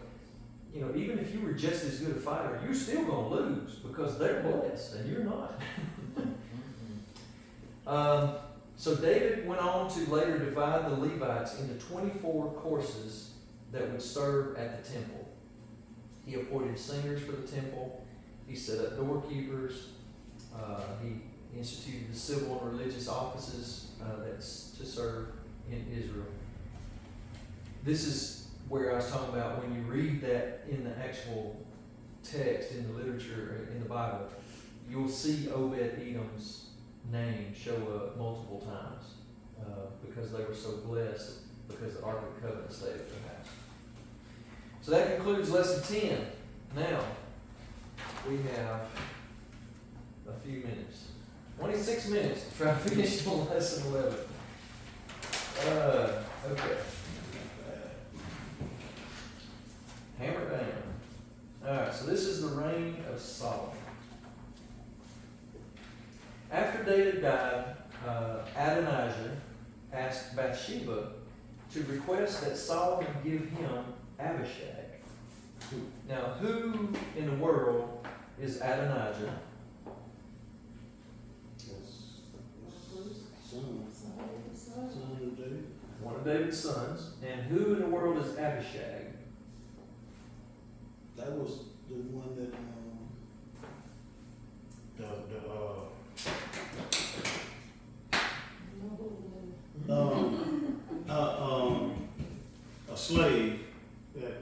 [SPEAKER 1] even if you were just as good a fighter, you're still going to lose because they're blessed and you're not. So David went on to later divide the Levites into 24 courses that would serve at the temple. He appointed singers for the temple. He set up doorkeepers. He instituted the civil and religious offices that's to serve in Israel. This is where I was talking about when you read that in the actual text, in the literature, in the Bible, you'll see Obed-Edom's name show up multiple times because they were so blessed because the Ark of the Covenant stayed at their house. So that concludes lesson 10. Now, we have a few minutes. 26 minutes to try to finish on lesson 11. Okay. Hammer down. Alright, so this is the reign of Solomon. After David died, Adonijah asked Bathsheba to request that Solomon give him Abishag. Now, who in the world is Adonijah?
[SPEAKER 2] Son of David.
[SPEAKER 1] One of David's sons. And who in the world is Abishag?
[SPEAKER 2] That was the one that a slave that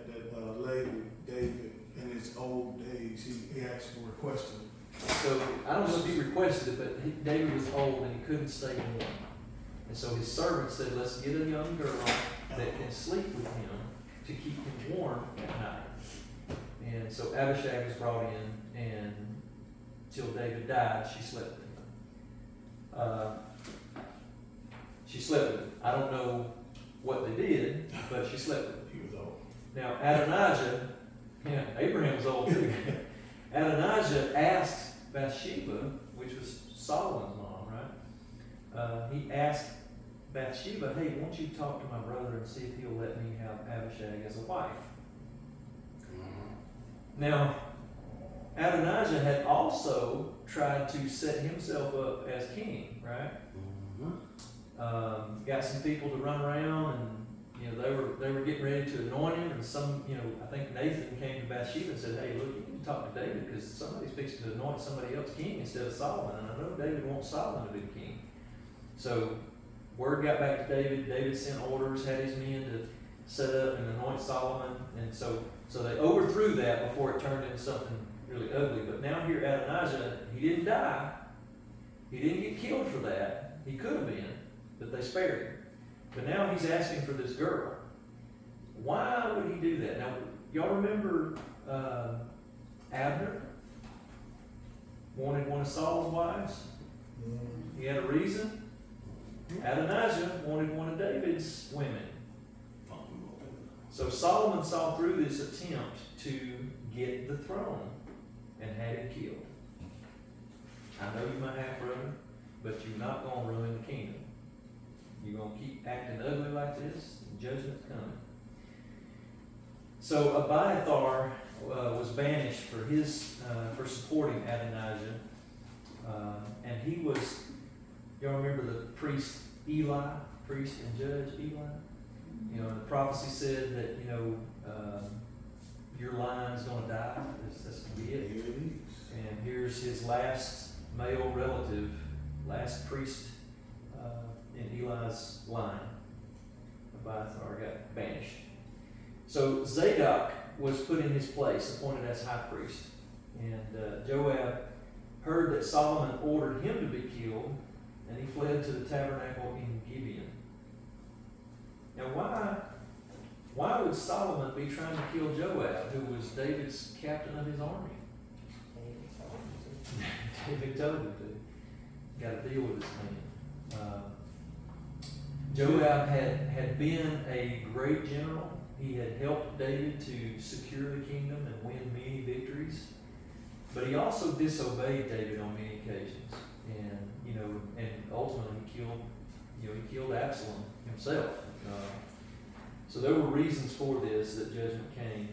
[SPEAKER 2] laid with David in his old days. He asked for a question.
[SPEAKER 1] So, I don't know if he requested it, but David was old and he couldn't stay warm. And so his servant said, let's get a young girl that can sleep with him to keep him warm at night. And so Abishag was brought in, and till David died, she slept with him. She slept with him. I don't know what they did, but she slept with him.
[SPEAKER 2] He was old.
[SPEAKER 1] Now, Adonijah, Abraham was old too. Adonijah asked Bathsheba, which was Solomon's mom, right? He asked Bathsheba, hey, won't you talk to my brother and see if he'll let me have Abishag as a wife? Now, Adonijah had also tried to set himself up as king, right? Got some people to run around, and they were getting ready to anoint him, and I think Nathan came to Bathsheba and said, hey, look, you need to talk to David because somebody's fixing to anoint somebody else king instead of Solomon, and I know David wants Solomon to be the king. So word got back to David. David sent orders, had his men to set up and anoint Solomon, and so they overthrew that before it turned into something really ugly. But now here Adonijah, he didn't die. He didn't get killed for that. He could have been, but they spared him. But now he's asking for this girl. Why would he do that? Now, y'all remember Abner wanted one of Saul's wives? He had a reason. Adonijah wanted one of David's women. So Solomon saw through this attempt to get the throne and had him killed. I know you're my half brother, but you're not going to ruin the kingdom. You're going to keep acting ugly like this, and judgment's coming. So Abiathar was banished for supporting Adonijah, and he was. Y'all remember the priest Eli, priest and judge Eli? You know, the prophecy said that your line's going to die. That's going to be it.
[SPEAKER 2] Here it is.
[SPEAKER 1] And here's his last male relative, last priest in Eli's line. Abiathar got banished. So Zadok was put in his place, appointed as high priest. And Joab heard that Solomon ordered him to be killed, and he fled to the tabernacle in Gibeon. Now why would Solomon be trying to kill Joab, who was David's captain of his army? David told him to. Got to deal with this man. Joab had been a great general. He had helped David to secure the kingdom and win many victories. But he also disobeyed David on many occasions. And ultimately he killed Absalom himself. So there were reasons for this, that judgment came.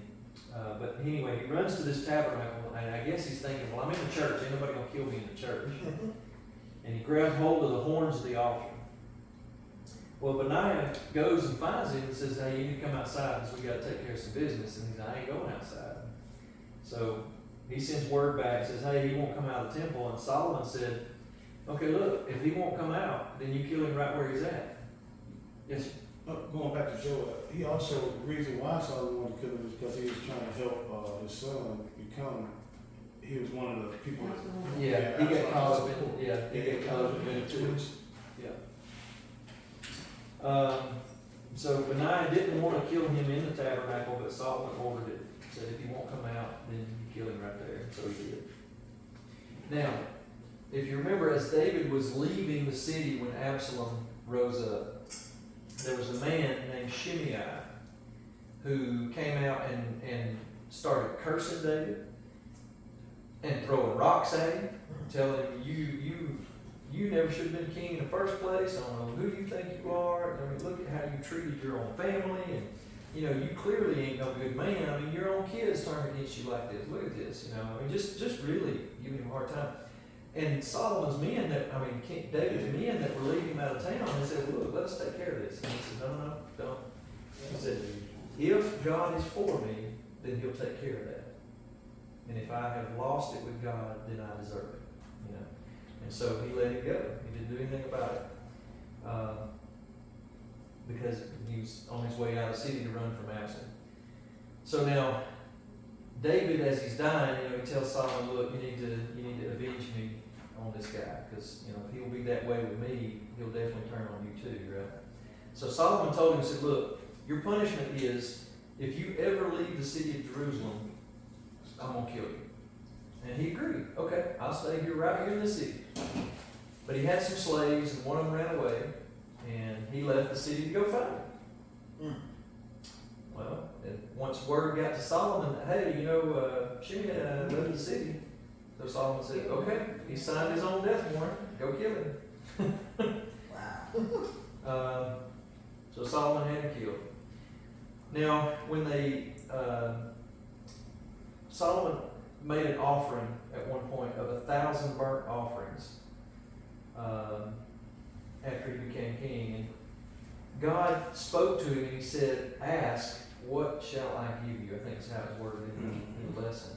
[SPEAKER 1] But anyway, he runs to this tabernacle, and I guess he's thinking, well, I'm in the church. Ain't nobody going to kill me in the church. And he grabs hold of the horns of the altar. Well, Benaiah goes and finds him and says, hey, you need to come outside because we got to take care of some business. And he's like, I ain't going outside. So he sends word back, says, hey, he won't come out of the temple. And Solomon said, okay, look, if he won't come out, then you kill him right where he's at. Yes, sir.
[SPEAKER 2] Going back to Joab, he also, the reason why Solomon wanted to kill him is because he was trying to help his son become, he was one of the people.
[SPEAKER 1] Yeah, he got caught up in, he got caught up in it too. Yeah. So Benaiah didn't want to kill him in the tabernacle, but Solomon ordered it. Said if he won't come out, then you kill him right there. So he did. Now, if you remember, as David was leaving the city when Absalom rose up, there was a man named Shimei who came out and started cursing David and throwing rocks at him, telling him, you never should have been king in the first place. I don't know who you think you are. I mean, look at how you treated your own family, and you clearly ain't no good man. I mean, your own kids turn against you like this. Look at this, I mean, just really giving him a hard time. And Solomon's men David's men that were leaving him out of town, they said, look, let us take care of this. And he said, no, don't. He said, if God is for me, then he'll take care of that. And if I have lost it with God, then I deserve it. And so he let it go. He didn't do anything about it. Because he was on his way out of the city to run from Absalom. So now, David, as he's dying, he tells Solomon, look, you need to avenge me on this guy, because if he'll be that way with me, he'll definitely turn on you too, right? So Solomon told him, said, look, your punishment is, if you ever leave the city of Jerusalem, I'm going to kill you. And he agreed. Okay, I'll stay here right here in the city. But he had some slaves, and one of them ran away, and he left the city to go find him. Well, and once word got to Solomon that, hey, Shimei left the city, so Solomon said, okay, he signed his own death warrant, go kill him.
[SPEAKER 3] Wow.
[SPEAKER 1] So Solomon had him killed. Now, when Solomon made an offering at one point of 1,000 burnt offerings after he became king. And God spoke to him and he said, ask, what shall I give you? I think it's how it's worded in the lesson.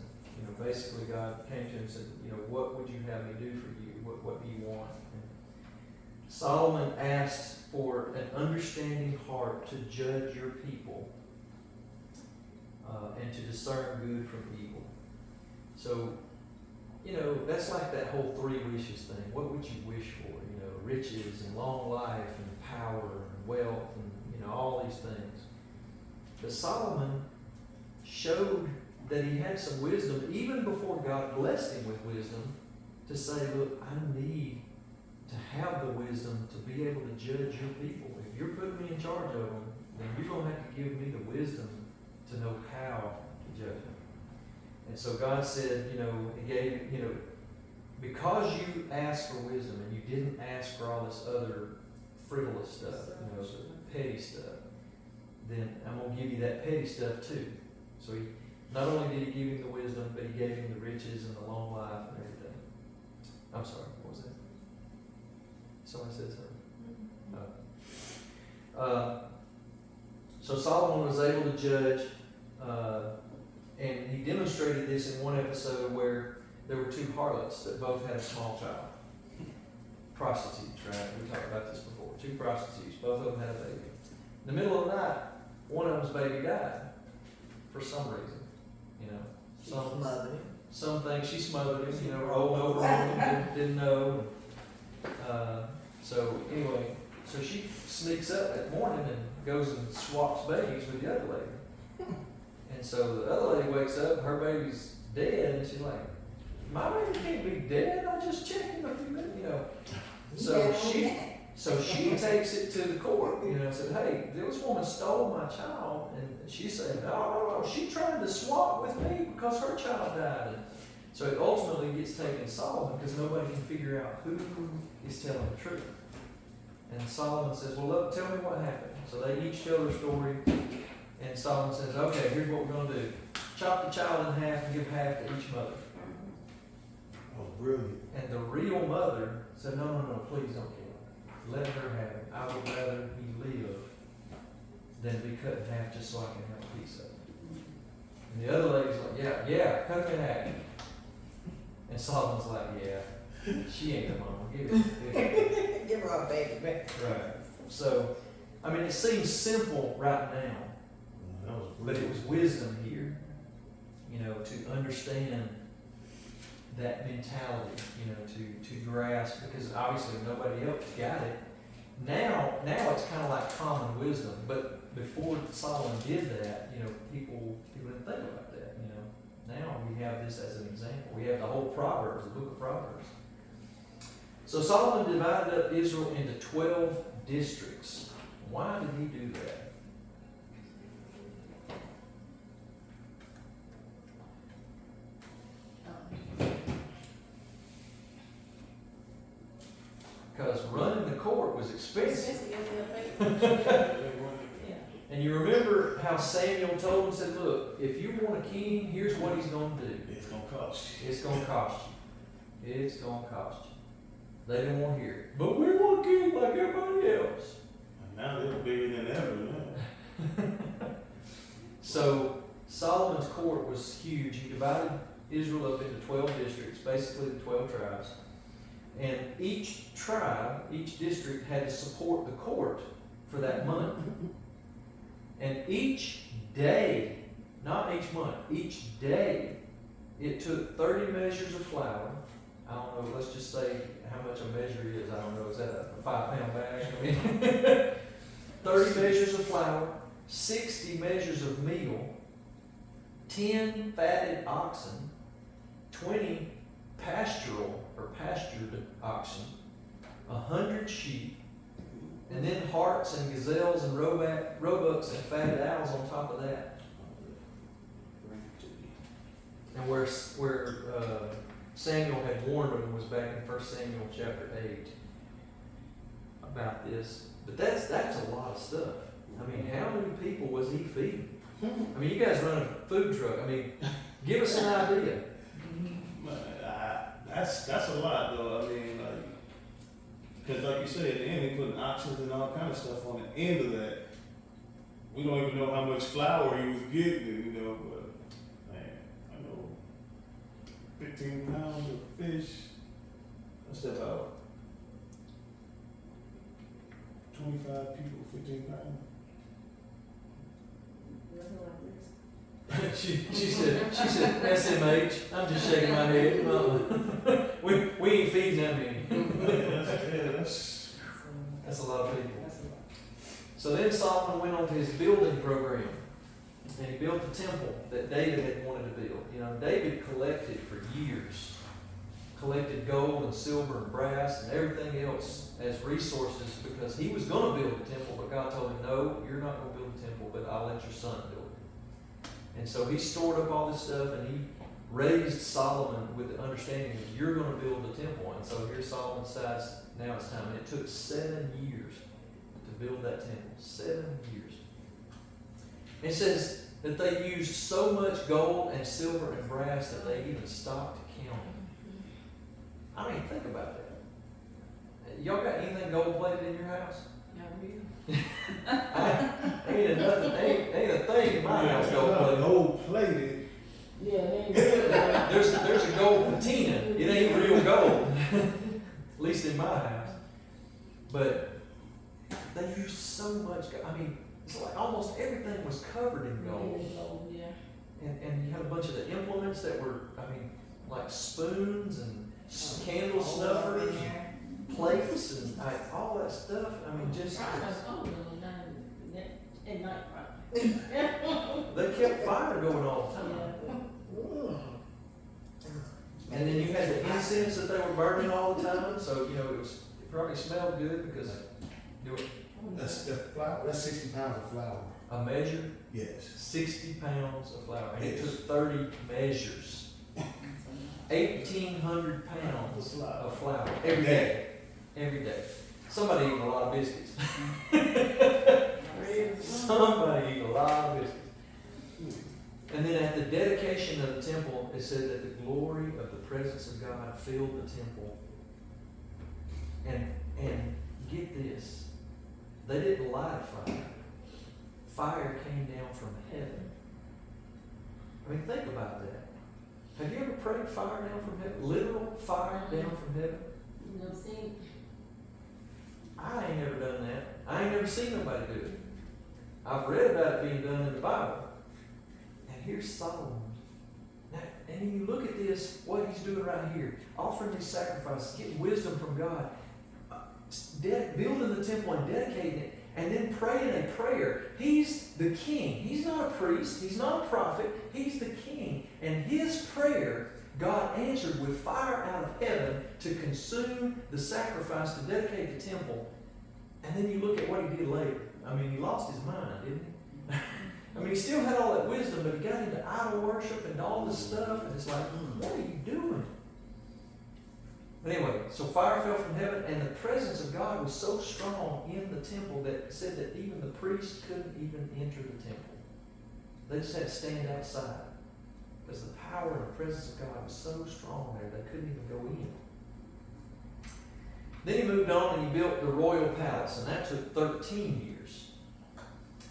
[SPEAKER 1] Basically God came to him and said, what would you have me do for you? What do you want? And Solomon asked for an understanding heart to judge your people and to discern good from evil. So, you know, that's like that whole 3 wishes thing. What would you wish for? You know, riches and long life and power and wealth and, you know, all these things. But Solomon showed that he had some wisdom even before God blessed him with wisdom to say, look, I need to have the wisdom to be able to judge your people. If you're putting me in charge of them, then you're going to have to give me the wisdom to know how to judge them. And so God said, you know, he gave, you know, because you asked for wisdom and you didn't ask for all this other frivolous stuff, you know, the petty stuff, then I'm going to give you that petty stuff too. So he, not only did he give him the wisdom, but he gave him the riches and the long life and everything. I'm sorry, what was that? Someone said something? So Solomon was able to judge, and he demonstrated this in one episode where there were 2 harlots that both had a small child. Prostitutes, right? We talked about this before. 2 prostitutes, both of them had a baby. In the middle of the night, one of them's baby died for some reason. You know,
[SPEAKER 3] She smothered him.
[SPEAKER 1] something she smothered him, you know, rolled over on him, didn't know. So anyway, so she sneaks up that morning and goes and swaps babies with the other lady. And so the other lady wakes up, her baby's dead, and she's like, my baby can't be dead, I just checked him a few minutes, you know. So she takes it to the court, you know, and said, hey, this woman stole my child. And she said, no, she tried to swap with me because her child died. And so it ultimately gets taken to Solomon because nobody can figure out who is telling the truth. And Solomon says, well, look, tell me what happened. So they each tell their story. And Solomon says, okay, here's what we're going to do. Chop the child in half and give half to each mother.
[SPEAKER 2] Oh, brilliant.
[SPEAKER 1] And the real mother said, no, please don't kill him. Let her have him. I would rather he live than be cut in half just so I can have a piece of it. And the other lady's like, yeah, cut him in half. And Solomon's like, yeah, she ain't the mama. Give it.
[SPEAKER 3] Give her a baby back.
[SPEAKER 1] Right. So, I mean, it seems simple right now,
[SPEAKER 2] That was
[SPEAKER 1] but it
[SPEAKER 2] brilliant.
[SPEAKER 1] was wisdom here, you know, to understand that mentality, you know, to grasp, because obviously nobody else got it. Now it's kind of like common wisdom, but before Solomon did that, you know, people didn't think about that, you know. Now we have this as an example. We have the whole Proverbs, the book of Proverbs. So Solomon divided up Israel into 12 districts. Why did he do that? Because running the court was expensive.
[SPEAKER 7] Yeah.
[SPEAKER 1] And you remember how Samuel told him, said, look, if you want a king, here's what he's going to do.
[SPEAKER 2] It's gonna cost you.
[SPEAKER 1] It's going to cost you. It's going to cost you. They didn't want to hear it. But we want a king like everybody else.
[SPEAKER 2] And now they're bigger than ever, man.
[SPEAKER 1] So Solomon's court was huge. He divided Israel up into 12 districts, basically the 12 tribes. And each tribe, each district had to support the court for that month. And each day, not each month, each day, it took 30 measures of flour. I don't know, let's just say how much a measure is. I don't know, is that a 5-pound bag? I mean, 30 measures of flour, 60 measures of meal, 10 fatted oxen, 20 pastured oxen, 100 sheep, and then harts and gazelles and roebucks and fatted owls on top of that. And where Samuel had warned them was back in 1 Samuel chapter 8 about this. But that's a lot of stuff. I mean, how many people was he feeding? I mean, you guys run a food truck. I mean, give us an idea.
[SPEAKER 2] That's a lot though. I mean, like, because like you said, at the end they putting options and all kind of stuff on the end of that. We don't even know how much flour he was getting, you know. But man, I know 15 pounds of fish. That's about
[SPEAKER 6] 25 people, 15 pounds.
[SPEAKER 7] Nothing like this.
[SPEAKER 1] she said, SMH, I'm just shaking my head. We ain't feeding that many.
[SPEAKER 2] That's
[SPEAKER 1] That's a lot of people.
[SPEAKER 7] That's a lot.
[SPEAKER 1] So then Solomon went on to his building program, and he built the temple that David had wanted to build. You know, David collected for years, collected gold and silver and brass and everything else as resources because he was going to build a temple, but God told him, no, you're not going to build a temple, but I'll let your son build it. And so he stored up all this stuff, and he raised Solomon with the understanding that you're going to build a temple. And so here Solomon decides, now it's time. And it took 7 years to build that temple. 7 years. It says that they used so much gold and silver and brass that they even stopped counting. I mean, think about that. Y'all got anything gold plated in your house?
[SPEAKER 4] Not really.
[SPEAKER 1] Ain't a thing in my house gold plated.
[SPEAKER 6] Gold plated.
[SPEAKER 7] Yeah, they ain't good.
[SPEAKER 1] There's a gold patina. It ain't real gold. At least in my house. But they used so much. I mean, it's like almost everything was covered in gold.
[SPEAKER 7] Yeah.
[SPEAKER 1] And you had a bunch of the implements that were, I mean, like spoons and candle snuffers, plates, and all that stuff. I mean, just
[SPEAKER 7] At night, probably.
[SPEAKER 1] they kept fire going all the time. And then you had the incense that they were burning all the time, so you know it probably smelled good because you know,
[SPEAKER 6] That's flour. That's 60 pounds of flour.
[SPEAKER 1] a measure,
[SPEAKER 6] Yes.
[SPEAKER 1] 60 pounds of flour, and it
[SPEAKER 6] Yes.
[SPEAKER 1] took 30 measures, 1,800 pounds of flour every day. Every day. Somebody eating a lot of biscuits. Somebody eating a lot of biscuits. And then at the dedication of the temple, it said that the glory of the presence of God filled the temple. And get this, they didn't light a fire. Fire came down from heaven. I mean, think about that. Have you ever prayed fire down from heaven? Literal fire down from heaven?
[SPEAKER 7] You know, see,
[SPEAKER 1] I ain't never done that. I ain't never seen nobody do it. I've read about it being done in the Bible. And here's Solomon. Now, and when you look at this, what he's doing right here, offering these sacrifices, getting wisdom from God, building the temple and dedicating it, and then praying a prayer. He's the king. He's not a priest. He's not a prophet. He's the king. And his prayer, God answered with fire out of heaven to consume the sacrifice, to dedicate the temple. And then you look at what he did later. I mean, he lost his mind, didn't he? I mean, he still had all that wisdom, but he got into idol worship and all this stuff, and it's like, what are you doing? But anyway, so fire fell from heaven, and the presence of God was so strong in the temple that it said that even the priests couldn't even enter the temple. They just had to stand outside because the power and the presence of God was so strong there, they couldn't even go in. Then he moved on and he built the royal palace, and that took 13 years.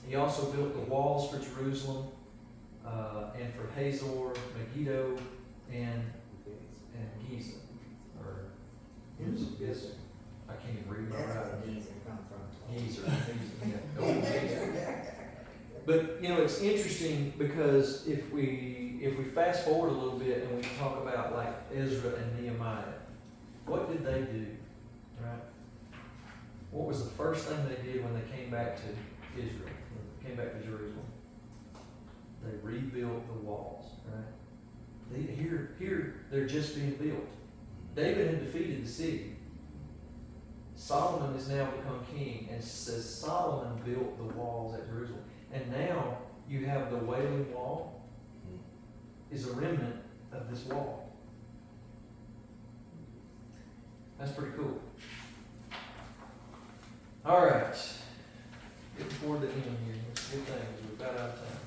[SPEAKER 1] He also built the walls for Jerusalem, and for Hazor, Megiddo, and Giza. Or Giza. I can't even read my
[SPEAKER 3] That's where
[SPEAKER 1] writing.
[SPEAKER 3] Geezer come from.
[SPEAKER 1] Giza. Yeah. But you know, it's interesting because if we fast forward a little bit and we talk about like Ezra and Nehemiah, what did they do? Right? What was the first thing they did when they came back to Israel, came back to Jerusalem? They rebuilt the walls, right? Here, they're just being built. David had defeated the city. Solomon has now become king, and says Solomon built the walls at Jerusalem. And now you have the Wailing Wall is a remnant of this wall. That's pretty cool. All right. Getting toward the end here. Good things. We're about out of time.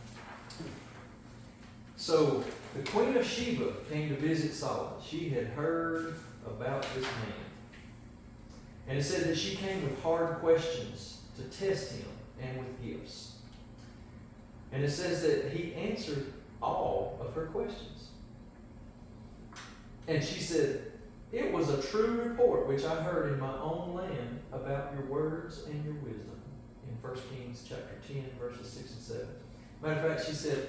[SPEAKER 1] So, the Queen of Sheba came to visit Solomon. She had heard about this man. And it said that she came with hard questions to test him and with gifts. And it says that he answered all of her questions. And she said, it was a true report which I heard in my own land about your words and your wisdom. In 1 Kings chapter 10, verses 6 and 7. Matter of fact, she said,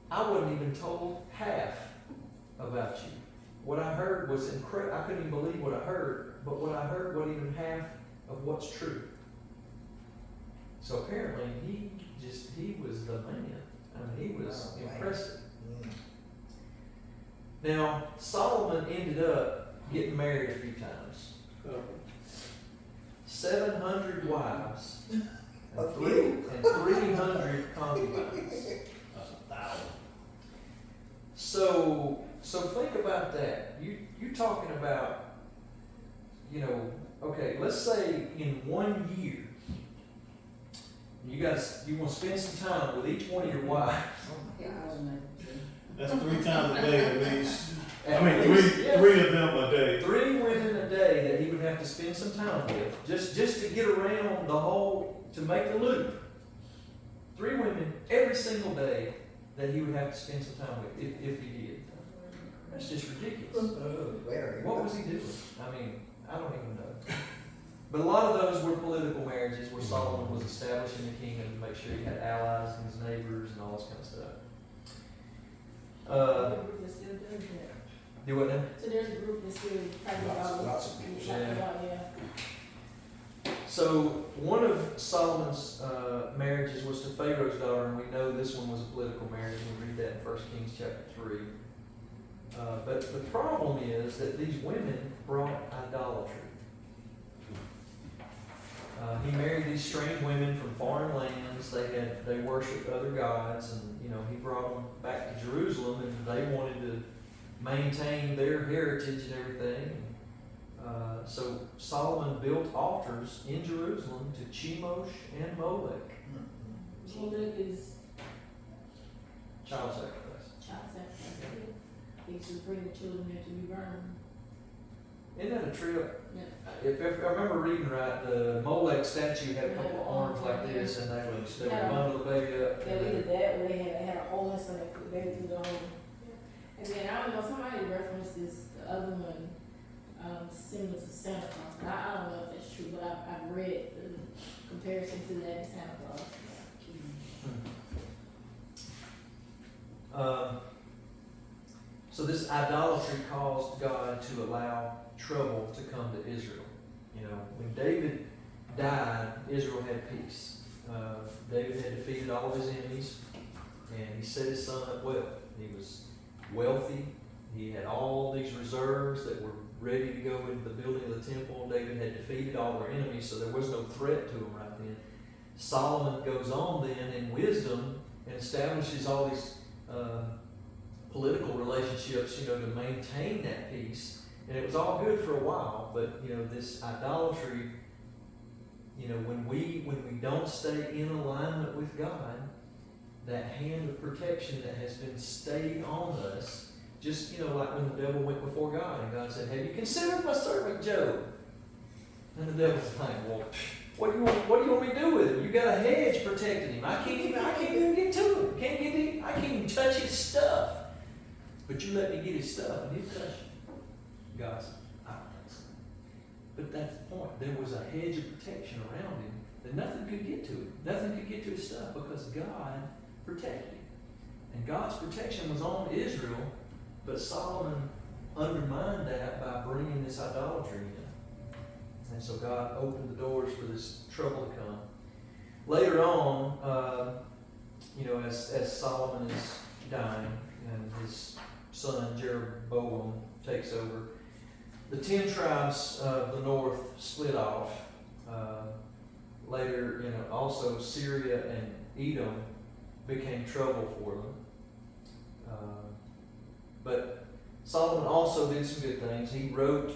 [SPEAKER 1] I wasn't even told half about you. What I heard was incredible. I couldn't even believe what I heard, but what I heard wasn't even half of what's true. So apparently he was the man. I mean, he was
[SPEAKER 3] Oh, wow.
[SPEAKER 1] impressive.
[SPEAKER 3] Mm.
[SPEAKER 1] Now, Solomon ended up getting married a few times. 700 wives and 300 concubines.
[SPEAKER 2] That's 1,000.
[SPEAKER 1] So think about that. You talking about, you know, okay, let's say in 1 year, you want to spend some time with each one of your wives.
[SPEAKER 4] Yeah, I was amazing.
[SPEAKER 2] That's 3 times a day at least. I
[SPEAKER 1] At
[SPEAKER 2] mean,
[SPEAKER 1] least,
[SPEAKER 2] three
[SPEAKER 1] yeah.
[SPEAKER 2] of them a day.
[SPEAKER 1] 3 women a day that he would have to spend some time with, just to get around the whole, to make the loop. 3 women every single day that he would have to spend some time with, if he did. That's just ridiculous.
[SPEAKER 3] Very.
[SPEAKER 1] What was he doing? I mean, I don't even know. But a lot of those were political marriages where Solomon was establishing the kingdom to make sure he had allies and his neighbors and all this kind of stuff.
[SPEAKER 7] There's a group that still does that.
[SPEAKER 1] Do what now?
[SPEAKER 7] So there's a group that still practice
[SPEAKER 6] Lots of people.
[SPEAKER 7] yeah.
[SPEAKER 1] So one of Solomon's marriages was to Pharaoh's daughter, and we know this one was a political marriage. We read that in 1 Kings chapter 3. But the problem is that these women brought idolatry. He married these strange women from foreign lands. They worshipped other gods, and he brought them back to Jerusalem, and they wanted to maintain their heritage and everything. So Solomon built altars in Jerusalem to Chemosh and Molech,
[SPEAKER 7] Molech is
[SPEAKER 1] child sacrifice.
[SPEAKER 7] child sacrifice. He used to bring the children there to be burned.
[SPEAKER 1] Isn't that a trip?
[SPEAKER 7] Yeah.
[SPEAKER 1] If I remember reading right, the Molech statue had a couple of arms like this, and they would bundle the baby up.
[SPEAKER 7] Yeah, either that or they had a hole in so they put the baby through the hole. And then I don't know, somebody referenced this, the other one, similar to Santa Claus. But I don't know if that's true, but I've read the comparison to that in Santa Claus.
[SPEAKER 1] So this idolatry caused God to allow trouble to come to Israel. When David died, Israel had peace. David had defeated all of his enemies, and he set his son up well. He was wealthy. He had all these reserves that were ready to go into the building of the temple. David had defeated all their enemies, so there was no threat to him right then. Solomon goes on then in wisdom and establishes all these political relationships, to maintain that peace. And it was all good for a while, but this idolatry, when we don't stay in alignment with God, that hand of protection that has been stayed on us, just like when the devil went before God and God said, "Have you considered my servant Job?" And the devil's like, "Well, what do you want me to do with him? You got a hedge protecting him. I can't even get to him. I can't even touch his stuff. But you let me get his stuff and he'll touch you." God said, "I don't think so." But that's the point. There was a hedge of protection around him that nothing could get to him. Nothing could get to his stuff because God protected him. And God's protection was on Israel, but Solomon undermined that by bringing this idolatry in. And so God opened the doors for this trouble to come. Later on, as Solomon is dying and his son Jeroboam takes over, the 10 tribes of the north split off. Later, also Syria and Edom became trouble for them. But Solomon also did some good things. He wrote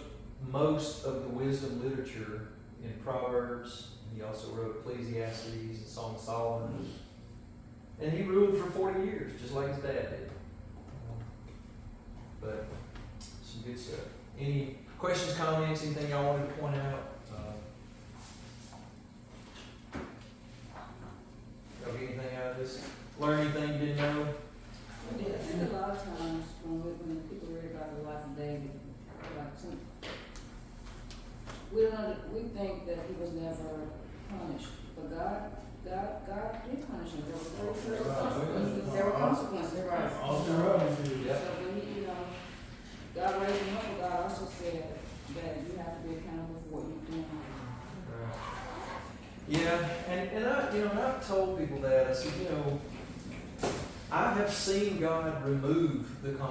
[SPEAKER 1] most of the wisdom literature in Proverbs. He also wrote Ecclesiastes and Song of Solomon. And he ruled for 40 years, just like his dad did. But some good stuff. Any questions, comments, anything y'all wanted to point out? Y'all get anything out of this? Learn anything you didn't know?
[SPEAKER 4] I think a lot of times when people read about the life of David, like There were consequences, right?
[SPEAKER 6] Off the road.
[SPEAKER 1] Yep.
[SPEAKER 4] So when he, you know, God raised him up, but God also said that you have to be accountable for what you're doing.
[SPEAKER 1] Yeah, and I, you know, I've told people that, I said, you know, I have seen God remove the